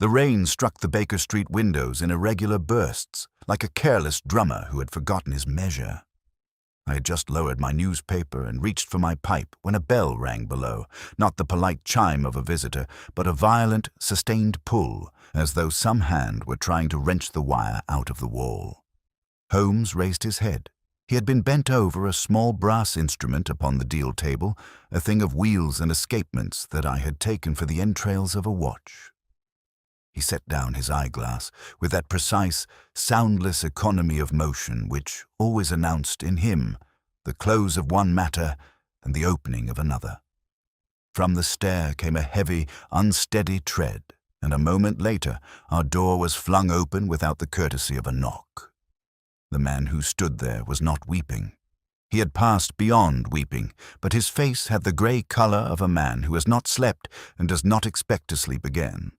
The rain struck the Baker Street windows in irregular bursts, like a careless drummer who had forgotten his measure. I had just lowered my newspaper and reached for my pipe when a bell rang below, not the polite chime of a visitor, but a violent, sustained pull, as though some hand were trying to wrench the wire out of the wall. Holmes raised his head. He had been bent over a small brass instrument upon the deal table, a thing of wheels and escapements that I had taken for the entrails of a watch. He set down his eyeglass with that precise, soundless economy of motion which always announced in him the close of one matter and the opening of another. From the stair came a heavy, unsteady tread, and a moment later our door was flung open without the courtesy of a knock. The man who stood there was not weeping. He had passed beyond weeping, but his face had the grey colour of a man who has not slept and does not expect to sleep again.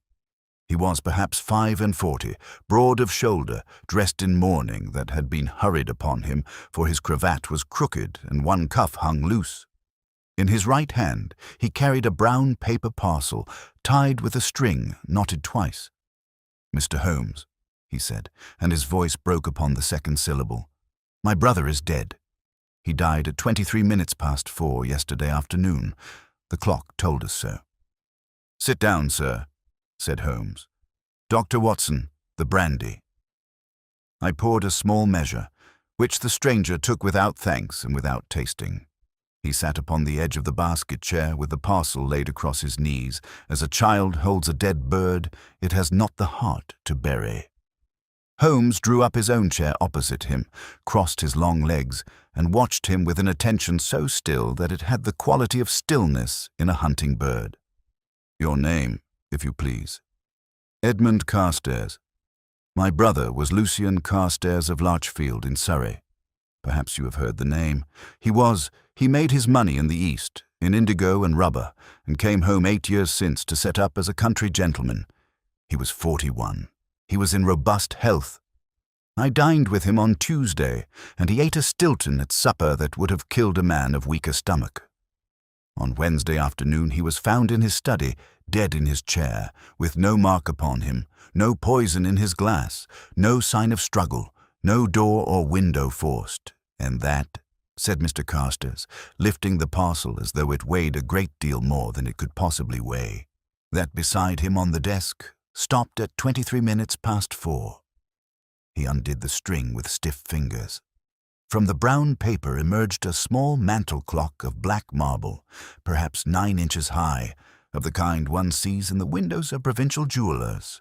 He was perhaps 45, broad of shoulder, dressed in mourning that had been hurried upon him, for his cravat was crooked and one cuff hung loose. In his right hand he carried a brown paper parcel, tied with a string knotted twice. "Mr. Holmes," he said, and his voice broke upon the second syllable. "My brother is dead. He died at 4:23 yesterday afternoon. The clock told us so." "Sit down, sir," said Holmes. "Dr. Watson, the brandy." I poured a small measure, which the stranger took without thanks and without tasting. He sat upon the edge of the basket chair with the parcel laid across his knees. As a child holds a dead bird, it has not the heart to bury. Holmes drew up his own chair opposite him, crossed his long legs, and watched him with an attention so still that it had the quality of stillness in a hunting bird. "Your name, if you please." "Edmund Carstairs. My brother was Lucien Carstairs of Larchfield in Surrey. Perhaps you have heard the name. He made his money in the East, in indigo and rubber, and came home 8 years since to set up as a country gentleman. He was 41. He was in robust health. I dined with him on Tuesday, and he ate a Stilton at supper that would have killed a man of weaker stomach. On Wednesday afternoon he was found in his study, dead in his chair, with no mark upon him, no poison in his glass, no sign of struggle, no door or window forced. And that," said Mr. Carstairs, lifting the parcel as though it weighed a great deal more than it could possibly weigh, "that beside him on the desk stopped at 4:23. He undid the string with stiff fingers. From the brown paper emerged a small mantel-clock of black marble, perhaps 9 inches high, of the kind one sees in the windows of provincial jewellers.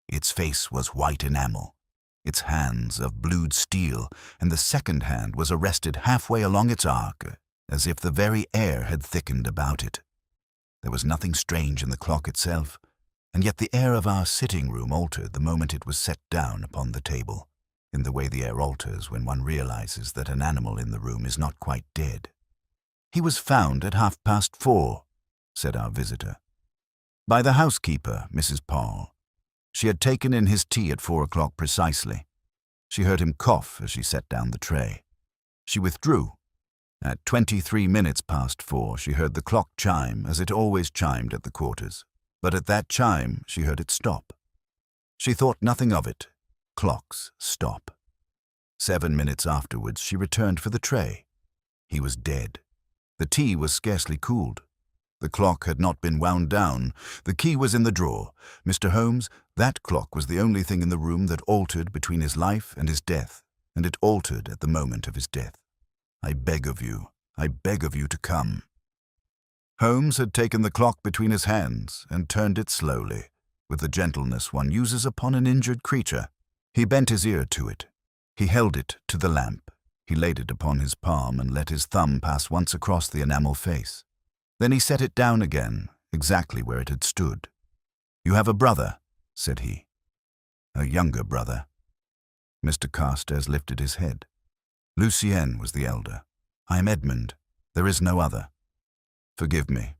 Its face was white enamel, its hands of blued steel, and the second hand was arrested halfway along its arc, as if the very air had thickened about it. There was nothing strange in the clock itself, and yet the air of our sitting-room altered the moment it was set down upon the table, in the way the air alters when one realizes that an animal in the room is not quite dead. "He was found at 4:30, said our visitor, "by the housekeeper, Mrs. Paul. She had taken in his tea at 4 o'clock precisely. She heard him cough as she set down the tray. She withdrew. At 4:23 she heard the clock chime as it always chimed at the quarters, but at that chime she heard it stop. She thought nothing of it. Clocks stop. 7 minutes afterwards she returned for the tray. He was dead. The tea was scarcely cooled. The clock had not been wound down. The key was in the drawer. Mr. Holmes, that clock was the only thing in the room that altered between his life and his death, and it altered at the moment of his death. I beg of you to come." Holmes had taken the clock between his hands and turned it slowly, with the gentleness one uses upon an injured creature. He bent his ear to it. He held it to the lamp. He laid it upon his palm and let his thumb pass once across the enamel face. Then he set it down again, exactly where it had stood. "You have a brother," said he. "A younger brother." Mr. Carstairs lifted his head. "Lucien was the elder. I am Edmund. There is no other. Forgive me.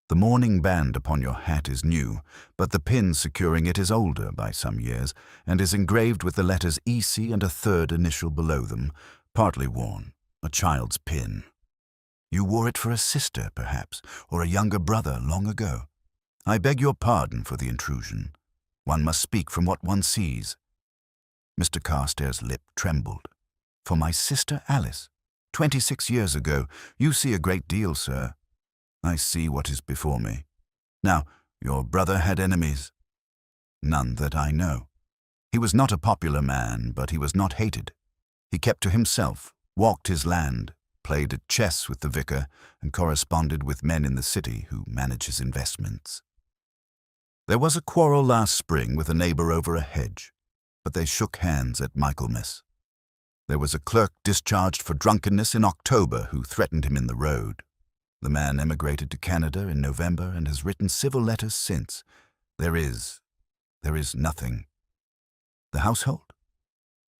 The mourning band upon your hat is new, but the pin securing it is older by some years, and is engraved with the letters EC and a third initial below them, partly worn, a child's pin. You wore it for a sister, perhaps, or a younger brother long ago. I beg your pardon for the intrusion. One must speak from what one sees. Mr. Carstairs' lip trembled. For my sister Alice. 26 years ago. You see a great deal, sir. I see what is before me. Now, your brother had enemies? None that I know. He was not a popular man, but he was not hated. He kept to himself, walked his land, played at chess with the vicar, and corresponded with men in the city who manage his investments. There was a quarrel last spring with a neighbour over a hedge, but they shook hands at Michaelmas. There was a clerk discharged for drunkenness in October who threatened him in the road. The man emigrated to Canada in November and has written civil letters since. There is nothing. The household?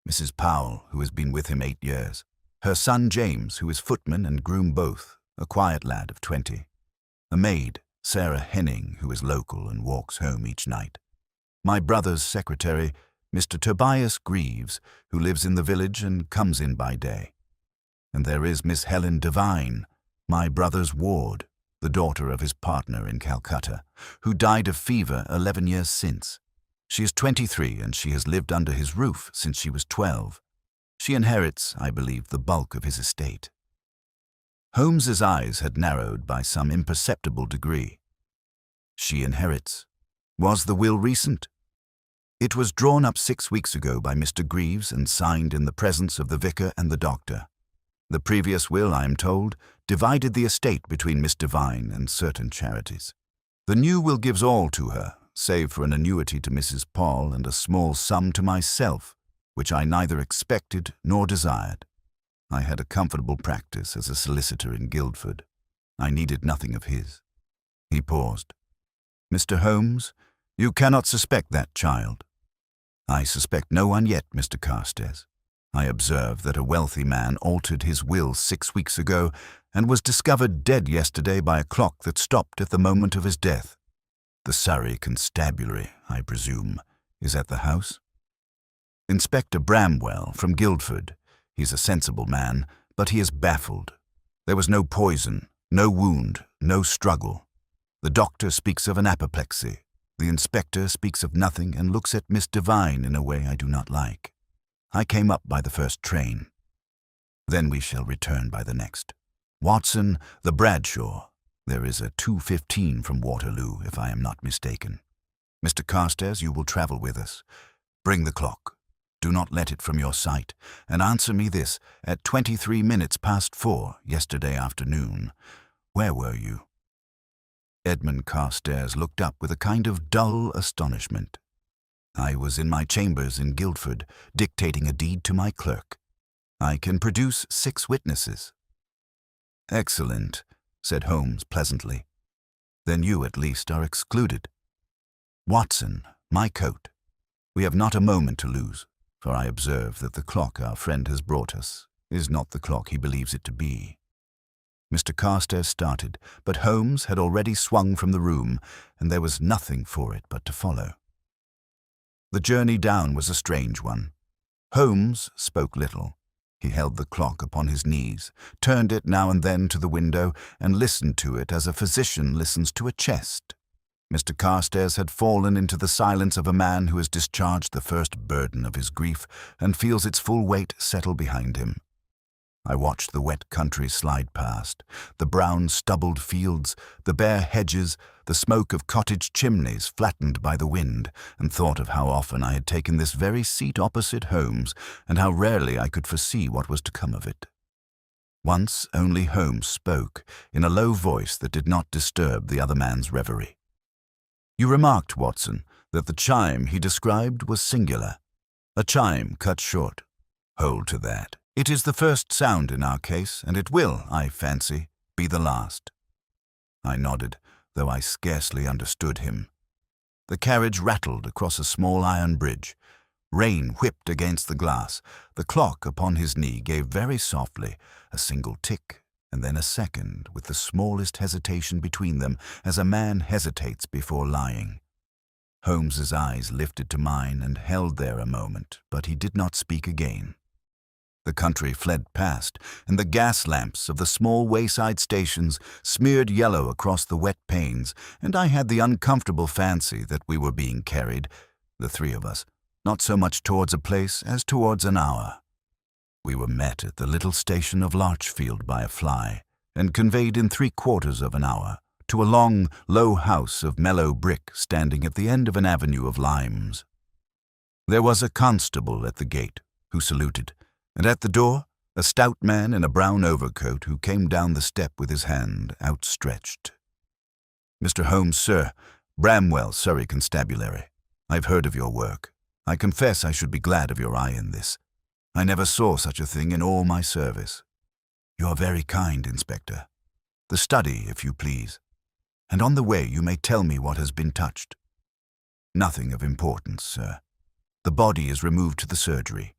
Mrs. Powell, who has been with him 8 years. Her son James, who is footman and groom both, a quiet lad of 20. A maid, Sarah Henning, who is local and walks home each night. My brother's secretary, Mr. Tobias Greaves, who lives in the village and comes in by day. And there is Miss Helen Devine, my brother's ward, the daughter of his partner in Calcutta, who died of fever 11 years since. She is 23 and she has lived under his roof since she was 12. She inherits, I believe, the bulk of his estate. Holmes's eyes had narrowed by some imperceptible degree. She inherits. Was the will recent? It was drawn up 6 weeks ago by Mr. Greaves and signed in the presence of the vicar and the doctor. The previous will, I am told, divided the estate between Miss Devine and certain charities. The new will gives all to her, save for an annuity to Mrs. Paul and a small sum to myself, which I neither expected nor desired. I had a comfortable practice as a solicitor in Guildford. I needed nothing of his. He paused. Mr. Holmes, you cannot suspect that child. I suspect no one yet, Mr. Carstairs. I observe that a wealthy man altered his will 6 weeks ago and was discovered dead yesterday by a clock that stopped at the moment of his death. The Surrey constabulary, I presume, is at the house. Inspector Bramwell from Guildford. He's a sensible man, but he is baffled. There was no poison, no wound, no struggle. The doctor speaks of an apoplexy. The inspector speaks of nothing and looks at Miss Devine in a way I do not like. I came up by the first train. Then we shall return by the next. Watson, the Bradshaw. There is a 2:15 from Waterloo, if I am not mistaken. Mr. Carstairs, you will travel with us. Bring the clock. Do not let it from your sight, and answer me this. At 23 minutes past 4 yesterday afternoon, where were you? Edmund Carstairs looked up with a kind of dull astonishment. I was in my chambers in Guildford, dictating a deed to my clerk. I can produce 6 witnesses. Excellent, said Holmes pleasantly. Then you at least are excluded. Watson, my coat. We have not a moment to lose, for I observe that the clock our friend has brought us is not the clock he believes it to be. Mr. Carstairs started, but Holmes had already swung from the room, and there was nothing for it but to follow. The journey down was a strange one. Holmes spoke little. He held the clock upon his knees, turned it now and then to the window, and listened to it as a physician listens to a chest. Mr. Carstairs had fallen into the silence of a man who has discharged the first burden of his grief and feels its full weight settle behind him. I watched the wet country slide past, the brown stubbled fields, the bare hedges, the smoke of cottage chimneys flattened by the wind, and thought of how often I had taken this very seat opposite Holmes, and how rarely I could foresee what was to come of it. Once only Holmes spoke, in a low voice that did not disturb the other man's reverie. You remarked, Watson, that the chime he described was singular. A chime cut short. Hold to that. It is the first sound in our case, and it will, I fancy, be the last. I nodded, though I scarcely understood him. The carriage rattled across a small iron bridge. Rain whipped against the glass. The clock upon his knee gave very softly a single tick, and then a second, with the smallest hesitation between them, as a man hesitates before lying. Holmes's eyes lifted to mine and held there a moment, but he did not speak again. The country fled past, and the gas lamps of the small wayside stations smeared yellow across the wet panes, and I had the uncomfortable fancy that we were being carried, the three of us, not so much towards a place as towards an hour. We were met at the little station of Larchfield by a fly, and conveyed in 3/4 of an hour to a long, low house of mellow brick standing at the end of an avenue of limes. There was a constable at the gate, who saluted, and at the door a stout man in a brown overcoat who came down the step with his hand outstretched. "Mr. Holmes, sir, Bramwell, Surrey constabulary. I've heard of your work. I confess I should be glad of your eye in this. I never saw such a thing in all my service." "You are very kind, Inspector. The study, if you please. And on the way you may tell me what has been touched." "Nothing of importance, sir. The body is removed to the surgery.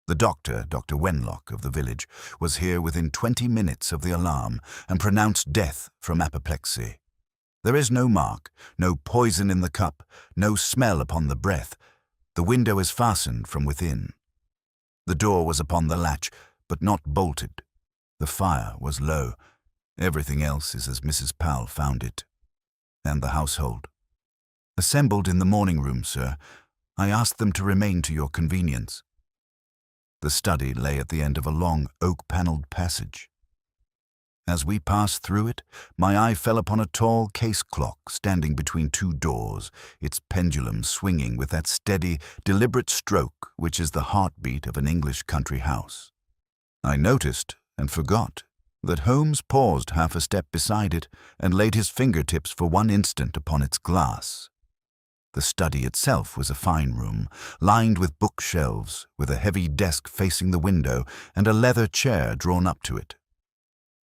The doctor, Dr. Wenlock of the village, was here within 20 minutes of the alarm and pronounced death from apoplexy. There is no mark, no poison in the cup, no smell upon the breath. The window is fastened from within. The door was upon the latch, but not bolted. The fire was low. Everything else is as Mrs. Powell found it. And the household. Assembled in the morning room, sir. I asked them to remain to your convenience." The study lay at the end of a long oak-panelled passage. As we passed through it, my eye fell upon a tall case clock standing between two doors, its pendulum swinging with that steady, deliberate stroke which is the heartbeat of an English country house. I noticed, and forgot, that Holmes paused half a step beside it and laid his fingertips for one instant upon its glass. The study itself was a fine room, lined with bookshelves, with a heavy desk facing the window and a leather chair drawn up to it.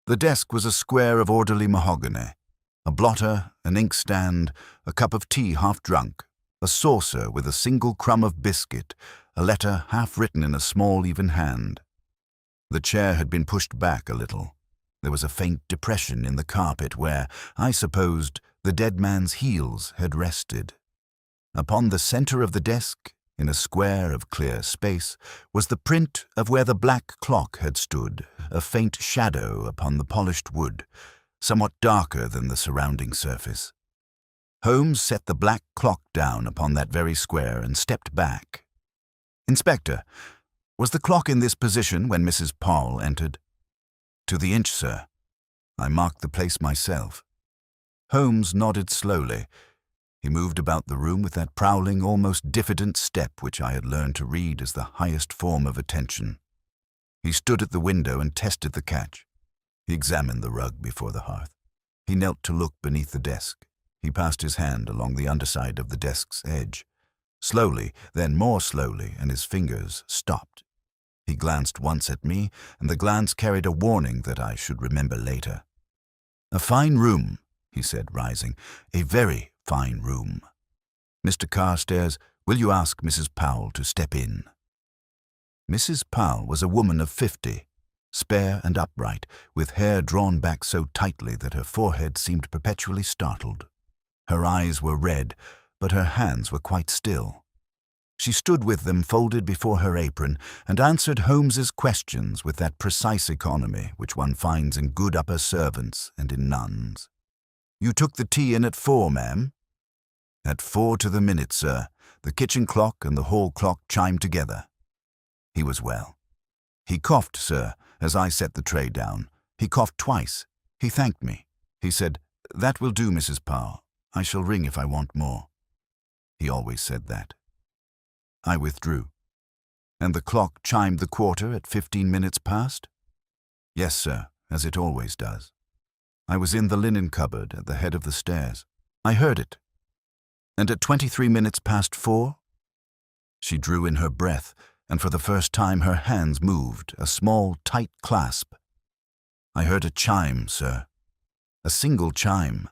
The desk was a square of orderly mahogany, a blotter, an inkstand, a cup of tea half drunk, a saucer with a single crumb of biscuit, a letter half written in a small even hand. The chair had been pushed back a little. There was a faint depression in the carpet where, I supposed, the dead man's heels had rested. Upon the center of the desk, in a square of clear space, was the print of where the black clock had stood, a faint shadow upon the polished wood, somewhat darker than the surrounding surface. Holmes set the black clock down upon that very square and stepped back. "Inspector, was the clock in this position when Mrs. Powell entered?" "To the inch, sir. I marked the place myself." Holmes nodded slowly. He moved about the room with that prowling, almost diffident step which I had learned to read as the highest form of attention. He stood at the window and tested the catch. He examined the rug before the hearth. He knelt to look beneath the desk. He passed his hand along the underside of the desk's edge. Slowly, then more slowly, and his fingers stopped. He glanced once at me, and the glance carried a warning that I should remember later. "A fine room," he said, rising. "A very fine room. Mr. Carstairs, will you ask Mrs. Powell to step in?" Mrs. Powell was a woman of 50, spare and upright, with hair drawn back so tightly that her forehead seemed perpetually startled. Her eyes were red, but her hands were quite still. She stood with them folded before her apron and answered Holmes's questions with that precise economy which one finds in good upper servants and in nuns. "You took the tea in at 4, ma'am?" "At 4 to the minute, sir. The kitchen clock and the hall clock chimed together." He was well. "He coughed, sir, as I set the tray down. He coughed twice. He thanked me. He said, 'That will do, Mrs. Powell. I shall ring if I want more.' He always said that." I withdrew. "And the clock chimed the quarter at 15 minutes past?" "Yes, sir, as it always does. I was in the linen cupboard at the head of the stairs. I heard it. And at 23 minutes past 4? She drew in her breath, and for the first time her hands moved, a small, tight clasp. "I heard a chime, sir. A single chime,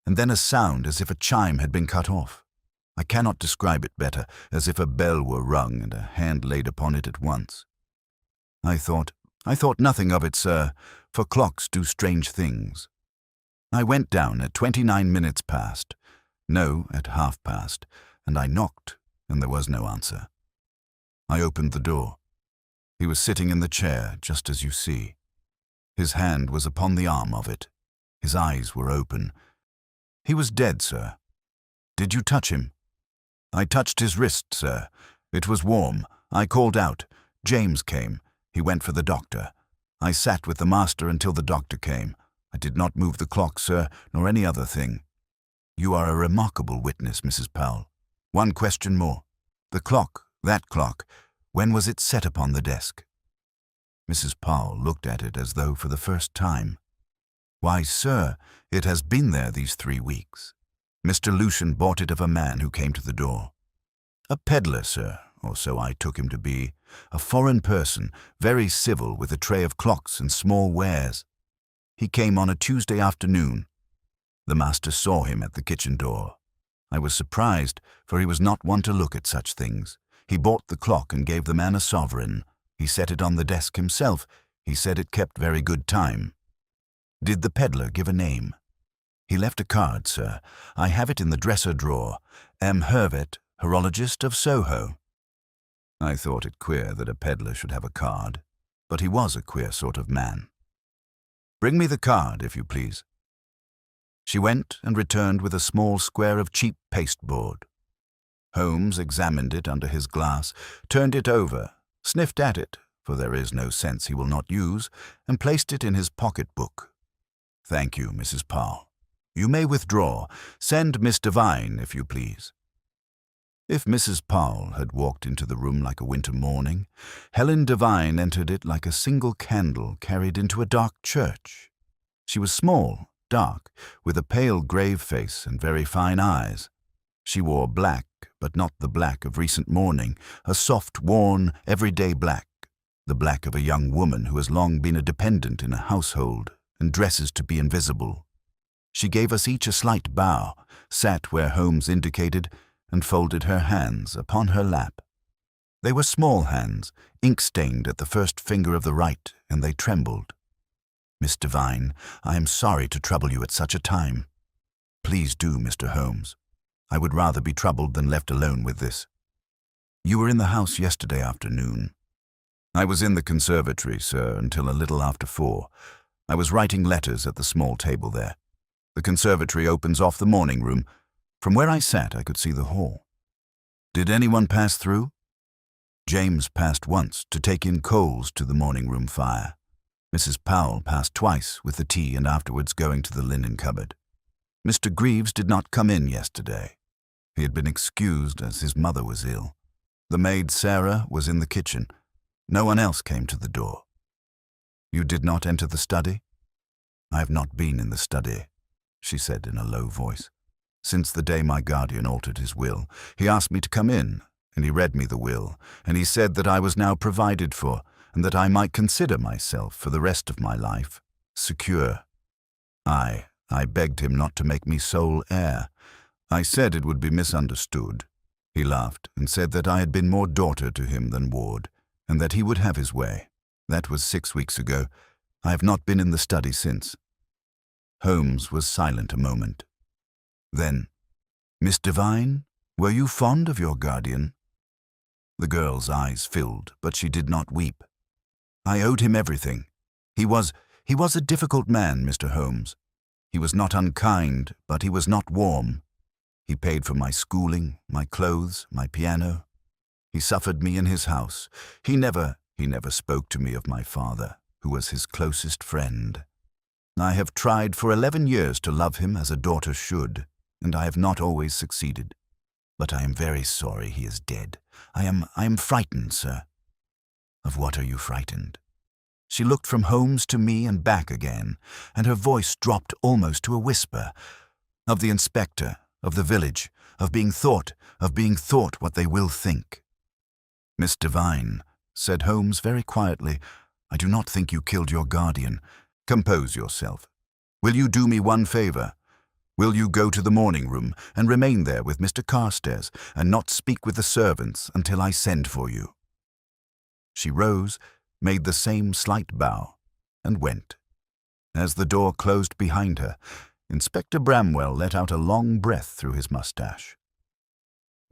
and then a sound as if a chime had been cut off. I cannot describe it better, as if a bell were rung and a hand laid upon it at once. I thought nothing of it, sir, for clocks do strange things. I went down at 29 minutes past, no, at half past, and I knocked, and there was no answer. I opened the door. He was sitting in the chair, just as you see. His hand was upon the arm of it. His eyes were open. He was dead, sir. Did you touch him?" I touched his wrist, sir. It was warm. I called out. James came. He went for the doctor. I sat with the master until the doctor came. I did not move the clock, sir, nor any other thing. You are a remarkable witness, Mrs. Powell. One question more. The clock, that clock, when was it set upon the desk? Mrs. Powell looked at it as though for the first time. Why, sir, it has been there these 3 weeks. Mr. Lucien bought it of a man who came to the door. A peddler, sir, or so I took him to be. A foreign person, very civil, with a tray of clocks and small wares. He came on a Tuesday afternoon. The master saw him at the kitchen door. I was surprised, for he was not one to look at such things. He bought the clock and gave the man a sovereign. He set it on the desk himself. He said it kept very good time. Did the peddler give a name? He left a card, sir. I have it in the dresser drawer. M. Hervet, horologist of Soho. I thought it queer that a peddler should have a card, but he was a queer sort of man. Bring me the card, if you please. She went and returned with a small square of cheap pasteboard. Holmes examined it under his glass, turned it over, sniffed at it, for there is no sense he will not use, and placed it in his pocket-book. Thank you, Mrs. Powell. You may withdraw. Send Miss Devine, if you please. If Mrs. Powell had walked into the room like a winter morning, Helen Devine entered it like a single candle carried into a dark church. She was small, dark, with a pale grave face and very fine eyes. She wore black, but not the black of recent mourning, a soft, worn, everyday black, the black of a young woman who has long been a dependent in a household and dresses to be invisible. She gave us each a slight bow, sat where Holmes indicated, and folded her hands upon her lap. They were small hands, ink-stained at the first finger of the right, and they trembled. Miss Devine, I am sorry to trouble you at such a time. Please do, Mr. Holmes. I would rather be troubled than left alone with this. You were in the house yesterday afternoon. I was in the conservatory, sir, until a little after 4. I was writing letters at the small table there. The conservatory opens off the morning room. From where I sat, I could see the hall. Did anyone pass through? James passed once to take in coals to the morning room fire. Mrs. Powell passed twice with the tea and afterwards going to the linen cupboard. Mr. Greaves did not come in yesterday. He had been excused as his mother was ill. The maid Sarah was in the kitchen. No one else came to the door. You did not enter the study? I have not been in the study, she said in a low voice. Since the day my guardian altered his will, he asked me to come in, and he read me the will, and he said that I was now provided for, and that I might consider myself, for the rest of my life, secure. I begged him not to make me sole heir. I said it would be misunderstood. He laughed and said that I had been more daughter to him than ward, and that he would have his way. That was 6 weeks ago. I have not been in the study since. Holmes was silent a moment. Then, Miss Devine, were you fond of your guardian? The girl's eyes filled, but she did not weep. I owed him everything. He was a difficult man, Mr. Holmes. He was not unkind, but he was not warm. He paid for my schooling, my clothes, my piano. He suffered me in his house. He never spoke to me of my father, who was his closest friend. I have tried for 11 years to love him as a daughter should, and I have not always succeeded. But I am very sorry he is dead. I am frightened, sir. Of what are you frightened? She looked from Holmes to me and back again, and her voice dropped almost to a whisper. Of the inspector, of the village, of being thought what they will think. Miss Devine, said Holmes very quietly, I do not think you killed your guardian. Compose yourself. Will you do me one favor? Will you go to the morning room and remain there with Mr. Carstairs and not speak with the servants until I send for you? She rose, made the same slight bow, and went. As the door closed behind her, Inspector Bramwell let out a long breath through his mustache.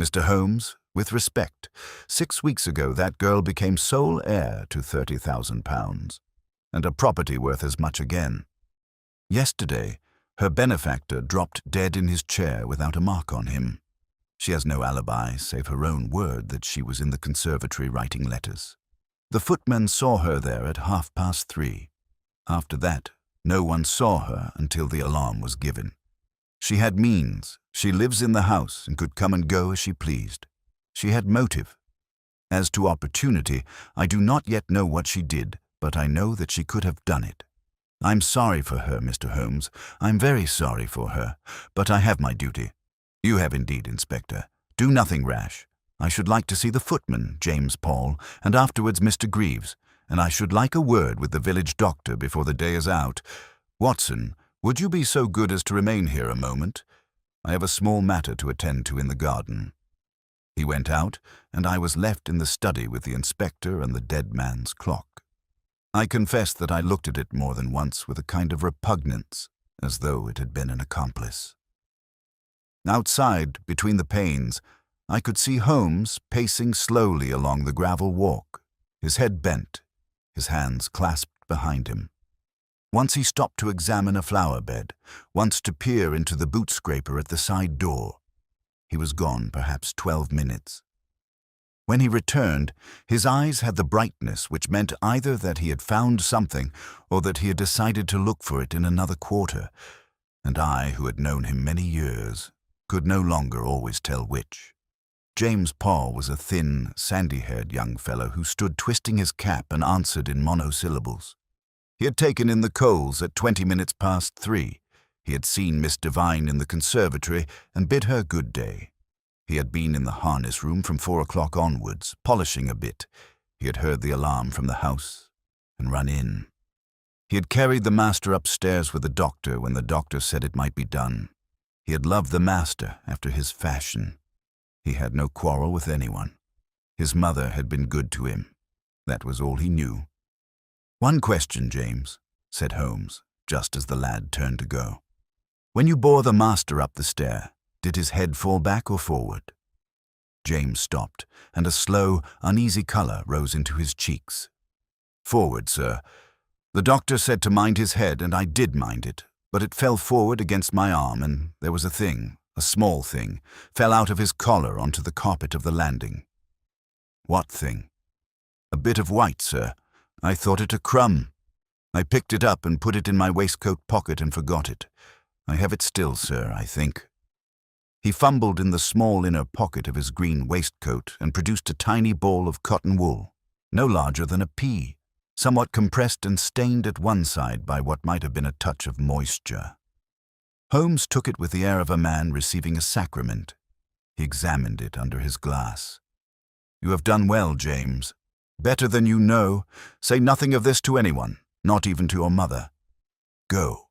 Mr. Holmes, with respect, 6 weeks ago that girl became sole heir to £30,000, and a property worth as much again. Yesterday, her benefactor dropped dead in his chair without a mark on him. She has no alibi, save her own word that she was in the conservatory writing letters. The footman saw her there at 3:30. After that, no one saw her until the alarm was given. She had means. She lives in the house and could come and go as she pleased. She had motive. As to opportunity, I do not yet know what she did, but I know that she could have done it. I'm sorry for her, Mr. Holmes. I'm very sorry for her, but I have my duty. You have indeed, Inspector. Do nothing rash. I should like to see the footman, James Paul, and afterwards Mr. Greaves, and I should like a word with the village doctor before the day is out. Watson, would you be so good as to remain here a moment? I have a small matter to attend to in the garden. He went out, and I was left in the study with the inspector and the dead man's clock. I confess that I looked at it more than once with a kind of repugnance, as though it had been an accomplice. Outside, between the panes, I could see Holmes pacing slowly along the gravel walk, his head bent, his hands clasped behind him. Once he stopped to examine a flower bed, once to peer into the boot scraper at the side door. He was gone perhaps 12 minutes. When he returned, his eyes had the brightness which meant either that he had found something or that he had decided to look for it in another quarter, and I, who had known him many years, could no longer always tell which. James Paul was a thin, sandy-haired young fellow who stood twisting his cap and answered in monosyllables. He had taken in the coals at 3:20. He had seen Miss Devine in the conservatory and bid her good day. He had been in the harness room from 4 o'clock onwards, polishing a bit. He had heard the alarm from the house and run in. He had carried the master upstairs with the doctor when the doctor said it might be done. He had loved the master after his fashion. He had no quarrel with anyone. His mother had been good to him. That was all he knew. "One question, James," said Holmes, just as the lad turned to go. "When you bore the master up the stair, did his head fall back or forward?" James stopped, and a slow, uneasy colour rose into his cheeks. "Forward, sir. The doctor said to mind his head, and I did mind it, but it fell forward against my arm, and there was a thing, a small thing, fell out of his collar onto the carpet of the landing." "What thing?" "A bit of white, sir. I thought it a crumb. I picked it up and put it in my waistcoat pocket and forgot it. I have it still, sir, I think." He fumbled in the small inner pocket of his green waistcoat and produced a tiny ball of cotton wool, no larger than a pea, somewhat compressed and stained at one side by what might have been a touch of moisture. Holmes took it with the air of a man receiving a sacrament. He examined it under his glass. "You have done well, James. Better than you know. Say nothing of this to anyone, not even to your mother. Go."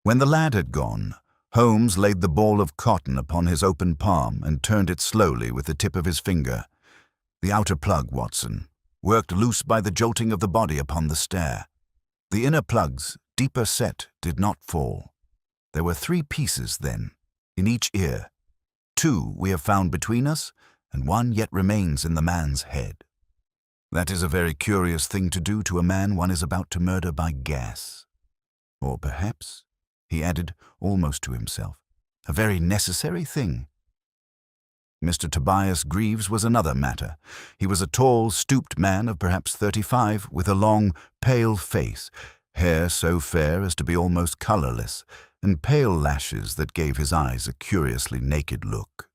When the lad had gone, Holmes laid the ball of cotton upon his open palm and turned it slowly with the tip of his finger. "The outer plug, Watson, worked loose by the jolting of the body upon the stair. The inner plugs, deeper set, did not fall. There were 3 pieces, then, in each ear. 2 we have found between us, and 1 yet remains in the man's head. That is a very curious thing to do to a man one is about to murder by gas. Or perhaps," he added, almost to himself, "a very necessary thing." Mr. Tobias Greaves was another matter. He was a tall, stooped man of perhaps 35, with a long, pale face, hair so fair as to be almost colourless, and pale lashes that gave his eyes a curiously naked look.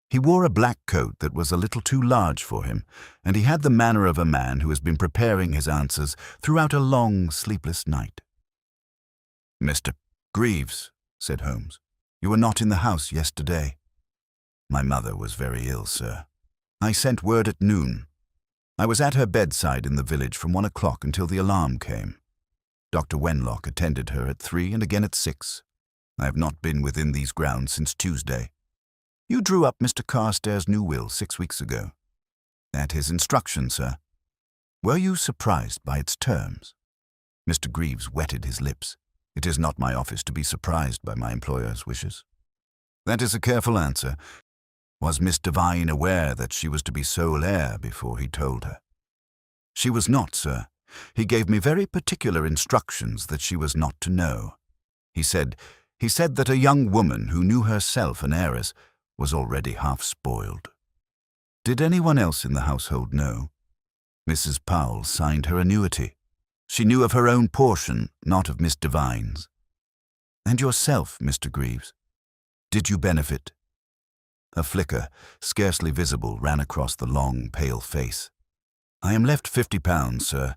He wore a black coat that was a little too large for him, and he had the manner of a man who has been preparing his answers throughout a long, sleepless night. "Mr. Greaves," said Holmes, "you were not in the house yesterday." "My mother was very ill, sir. I sent word at noon. I was at her bedside in the village from 1 o'clock until the alarm came. Dr. Wenlock attended her at 3 and again at 6. I have not been within these grounds since Tuesday. You drew up Mr. Carstairs' new will 6 weeks ago." "At his instruction, sir." "Were you surprised by its terms?" Mr. Greaves wetted his lips. "It is not my office to be surprised by my employer's wishes." "That is a careful answer. Was Miss Devine aware that she was to be sole heir before he told her?" "She was not, sir. He gave me very particular instructions that she was not to know. He said that a young woman who knew herself an heiress was already half spoiled. Did anyone else in the household know? Mrs. Powell signed her annuity. She knew of her own portion, not of Miss Devine's. And yourself, Mr. Greaves, did you benefit? A flicker, scarcely visible, ran across the long, pale face. I am left £50, sir.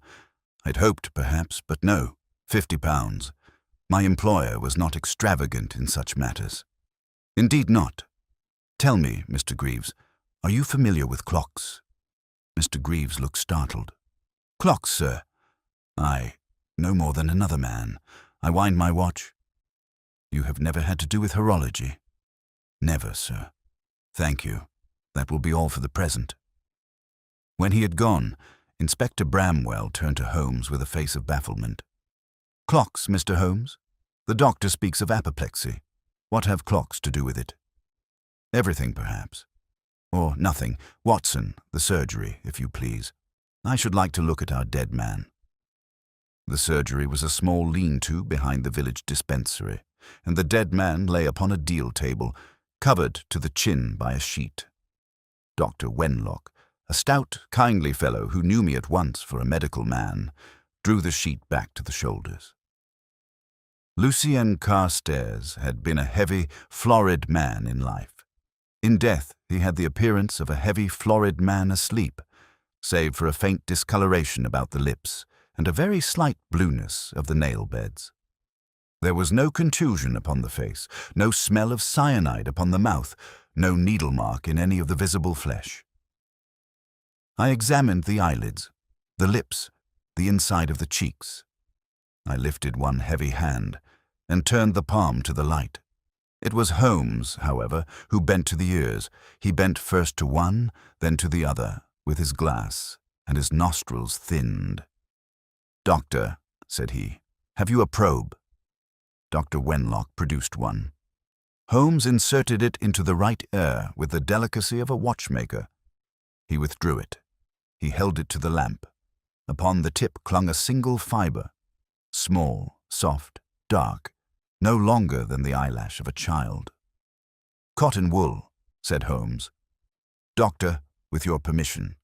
I'd hoped, perhaps, but no, £50. My employer was not extravagant in such matters. Indeed not. Tell me, Mr. Greaves, are you familiar with clocks? Mr. Greaves looked startled. Clocks, sir? Aye, no more than another man. I wind my watch. You have never had to do with horology? Never, sir. Thank you. That will be all for the present. When he had gone, Inspector Bramwell turned to Holmes with a face of bafflement. Clocks, Mr. Holmes? The doctor speaks of apoplexy. What have clocks to do with it? Everything, perhaps. Or nothing. Watson, the surgery, if you please. I should like to look at our dead man. The surgery was a small lean-to behind the village dispensary, and the dead man lay upon a deal table, covered to the chin by a sheet. Dr. Wenlock, a stout, kindly fellow who knew me at once for a medical man, drew the sheet back to the shoulders. Lucien Carstairs had been a heavy, florid man in life. In death, he had the appearance of a heavy, florid man asleep, save for a faint discoloration about the lips and a very slight blueness of the nail beds. There was no contusion upon the face, no smell of cyanide upon the mouth, no needle mark in any of the visible flesh. I examined the eyelids, the lips, the inside of the cheeks. I lifted one heavy hand and turned the palm to the light. It was Holmes, however, who bent to the ears. He bent first to one, then to the other, with his glass, and his nostrils thinned. "Doctor," said he, "have you a probe?" Dr. Wenlock produced one. Holmes inserted it into the right ear with the delicacy of a watchmaker. He withdrew it. He held it to the lamp. Upon the tip clung a single fibre, small, soft, dark, no longer than the eyelash of a child. "Cotton wool," said Holmes. "Doctor, with your permission."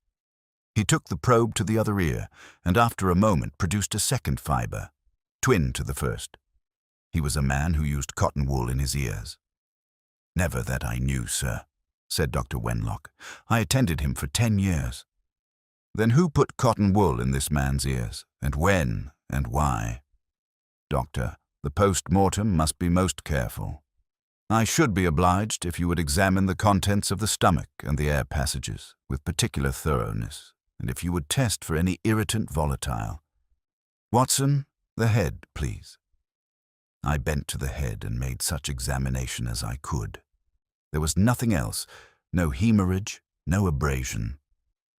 He took the probe to the other ear, and after a moment produced a second fibre, twin to the first. He was a man who used cotton wool in his ears. "Never that I knew, sir," said Dr. Wenlock. "I attended him for 10 years. "Then who put cotton wool in this man's ears, and when, and why?" "Doctor, the post-mortem must be most careful. I should be obliged if you would examine the contents of the stomach and the air passages with particular thoroughness, and if you would test for any irritant volatile. Watson, the head, please." I bent to the head and made such examination as I could. There was nothing else, no hemorrhage, no abrasion.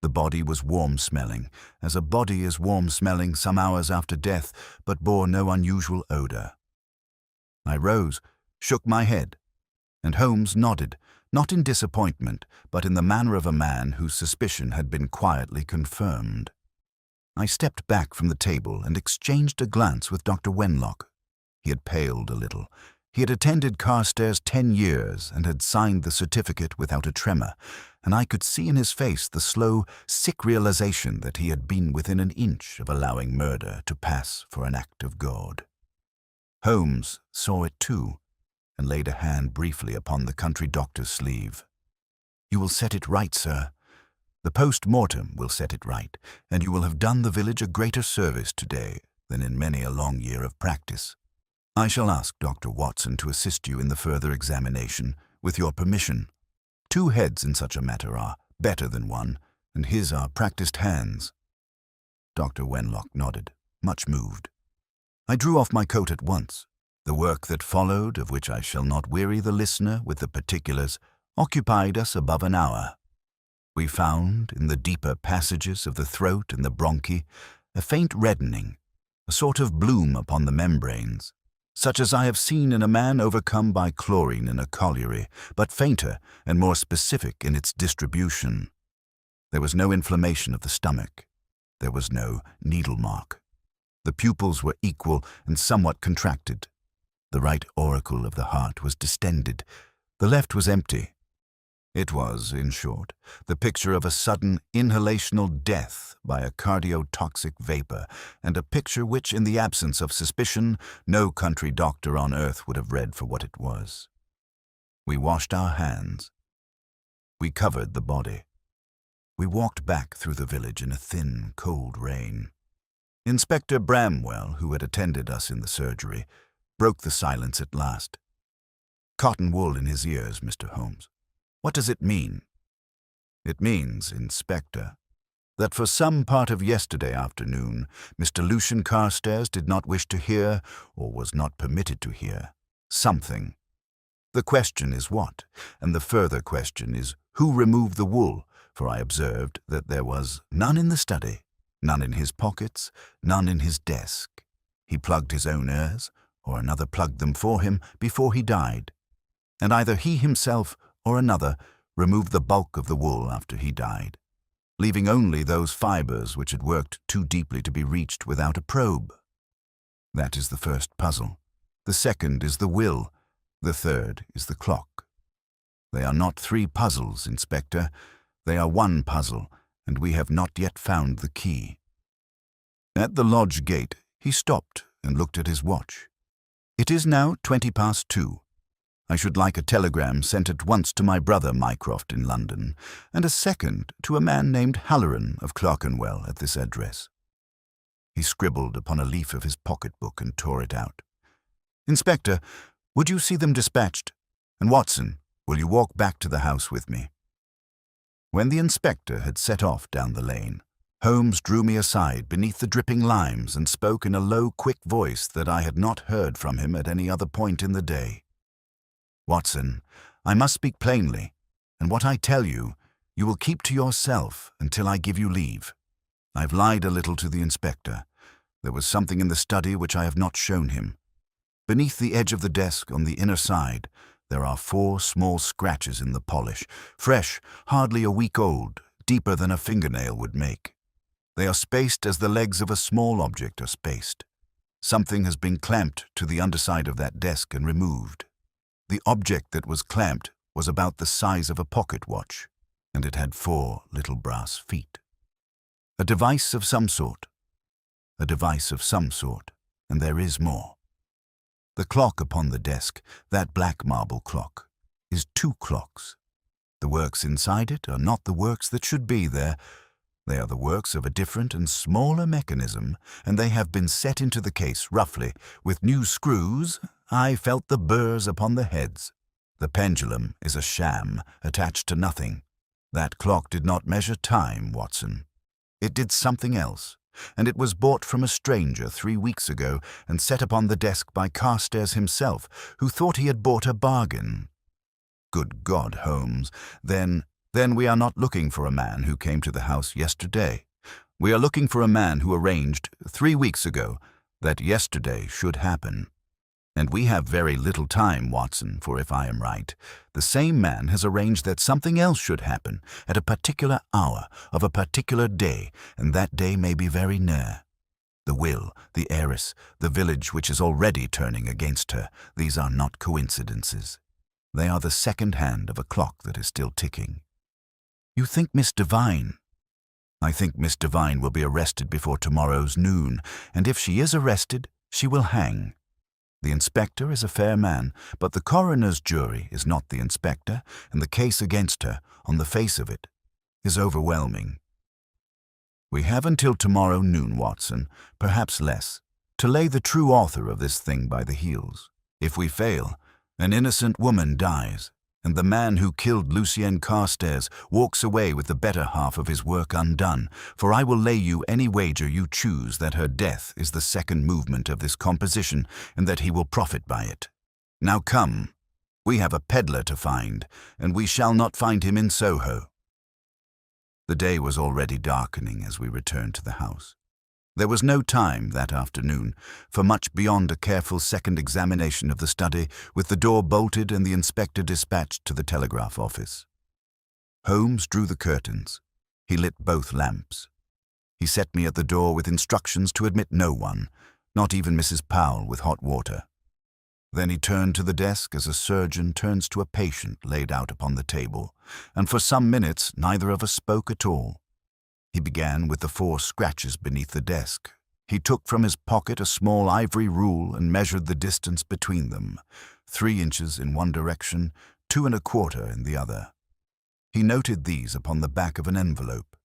The body was warm-smelling, as a body is warm-smelling some hours after death, but bore no unusual odour. I rose, shook my head, and Holmes nodded, not in disappointment, but in the manner of a man whose suspicion had been quietly confirmed. I stepped back from the table and exchanged a glance with Dr. Wenlock. He had paled a little. He had attended Carstairs 10 years and had signed the certificate without a tremor, and I could see in his face the slow, sick realization that he had been within an inch of allowing murder to pass for an act of God. Holmes saw it too, and laid a hand briefly upon the country doctor's sleeve. "You will set it right, sir. The post-mortem will set it right, and you will have done the village a greater service today than in many a long year of practice. I shall ask Dr. Watson to assist you in the further examination, with your permission. 2 heads in such a matter are better than one, and his are practised hands." Dr. Wenlock nodded, much moved. I drew off my coat at once. The work that followed, of which I shall not weary the listener with the particulars, occupied us above an hour. We found, in the deeper passages of the throat and the bronchi, a faint reddening, a sort of bloom upon the membranes, such as I have seen in a man overcome by chlorine in a colliery, but fainter and more specific in its distribution. There was no inflammation of the stomach. There was no needle mark. The pupils were equal and somewhat contracted. The right auricle of the heart was distended. The left was empty. It was, in short, the picture of a sudden inhalational death by a cardiotoxic vapor, and a picture which, in the absence of suspicion, no country doctor on earth would have read for what it was. We washed our hands. We covered the body. We walked back through the village in a thin, cold rain. Inspector Bramwell, who had attended us in the surgery, broke the silence at last. "Cotton wool in his ears, Mr. Holmes. What does it mean?" "It means, Inspector, that for some part of yesterday afternoon, Mr. Lucien Carstairs did not wish to hear, or was not permitted to hear, something. The question is what, and the further question is who removed the wool, for I observed that there was none in the study, none in his pockets, none in his desk. He plugged his own ears, or another plugged them for him before he died, and either he himself or another removed the bulk of the wool after he died, leaving only those fibers which had worked too deeply to be reached without a probe. That is the first puzzle. The second is the will. The third is the clock. They are not three puzzles, Inspector. They are one puzzle, and we have not yet found the key." At the lodge gate, he stopped and looked at his watch. "It is now 2:20. I should like a telegram sent at once to my brother Mycroft in London, and a second to a man named Halloran of Clerkenwell at this address." He scribbled upon a leaf of his pocket-book and tore it out. "Inspector, would you see them dispatched? And Watson, will you walk back to the house with me?" When the inspector had set off down the lane, Holmes drew me aside beneath the dripping limes and spoke in a low, quick voice that I had not heard from him at any other point in the day. "Watson, I must speak plainly, and what I tell you, you will keep to yourself until I give you leave. I've lied a little to the inspector. There was something in the study which I have not shown him. Beneath the edge of the desk on the inner side, there are 4 small scratches in the polish, fresh, hardly a week old, deeper than a fingernail would make. They are spaced as the legs of a small object are spaced. Something has been clamped to the underside of that desk and removed. The object that was clamped was about the size of a pocket watch, and it had 4 little brass feet. A device of some sort. A device of some sort, and there is more. The clock upon the desk, that black marble clock, is 2 clocks. The works inside it are not the works that should be there. They are the works of a different and smaller mechanism, and they have been set into the case roughly, with new screws. I felt the burrs upon the heads. The pendulum is a sham, attached to nothing. That clock did not measure time, Watson. It did something else, and it was bought from a stranger 3 weeks ago and set upon the desk by Carstairs himself, who thought he had bought a bargain. Good God, Holmes, then we are not looking for a man who came to the house yesterday. We are looking for a man who arranged 3 weeks ago that yesterday should happen. And we have very little time, Watson, for if I am right, the same man has arranged that something else should happen at a particular hour of a particular day, and that day may be very near. The will, the heiress, the village which is already turning against her, these are not coincidences. They are the second hand of a clock that is still ticking. You think Miss Devine? I think Miss Devine will be arrested before tomorrow's noon, and if she is arrested, she will hang. The inspector is a fair man, but the coroner's jury is not the inspector, and the case against her, on the face of it, is overwhelming. We have until tomorrow noon, Watson, perhaps less, to lay the true author of this thing by the heels. If we fail, an innocent woman dies, and the man who killed Lucien Carstairs walks away with the better half of his work undone, for I will lay you any wager you choose that her death is the second movement of this composition, and that he will profit by it. Now come, we have a peddler to find, and we shall not find him in Soho." The day was already darkening as we returned to the house. There was no time that afternoon for much beyond a careful second examination of the study, with the door bolted and the inspector dispatched to the telegraph office. Holmes drew the curtains. He lit both lamps. He set me at the door with instructions to admit no one, not even Mrs. Powell with hot water. Then he turned to the desk as a surgeon turns to a patient laid out upon the table, and for some minutes neither of us spoke at all. He began with the 4 scratches beneath the desk. He took from his pocket a small ivory rule and measured the distance between them, 3 inches in one direction, 2 1/4 in the other. He noted these upon the back of an envelope.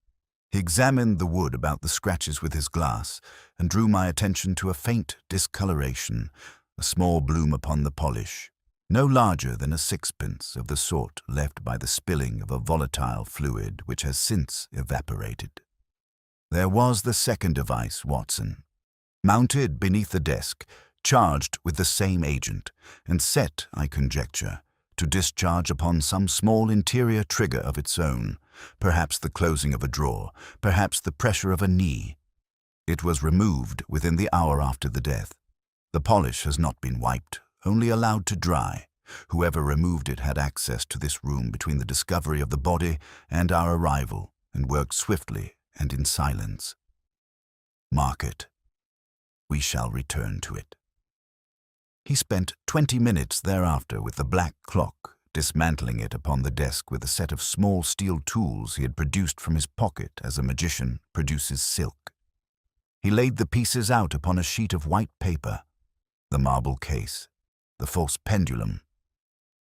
He examined the wood about the scratches with his glass and drew my attention to a faint discoloration, a small bloom upon the polish, no larger than a 6pence, of the sort left by the spilling of a volatile fluid which has since evaporated. There was the second device, Watson, mounted beneath the desk, charged with the same agent, and set, I conjecture, to discharge upon some small interior trigger of its own, perhaps the closing of a drawer, perhaps the pressure of a knee. It was removed within the hour after the death. The polish has not been wiped, only allowed to dry. Whoever removed it had access to this room between the discovery of the body and our arrival, and worked swiftly and in silence. Mark it. We shall return to it. He spent 20 minutes thereafter with the black clock, dismantling it upon the desk with a set of small steel tools he had produced from his pocket as a magician produces silk. He laid the pieces out upon a sheet of white paper, the marble case, the false pendulum,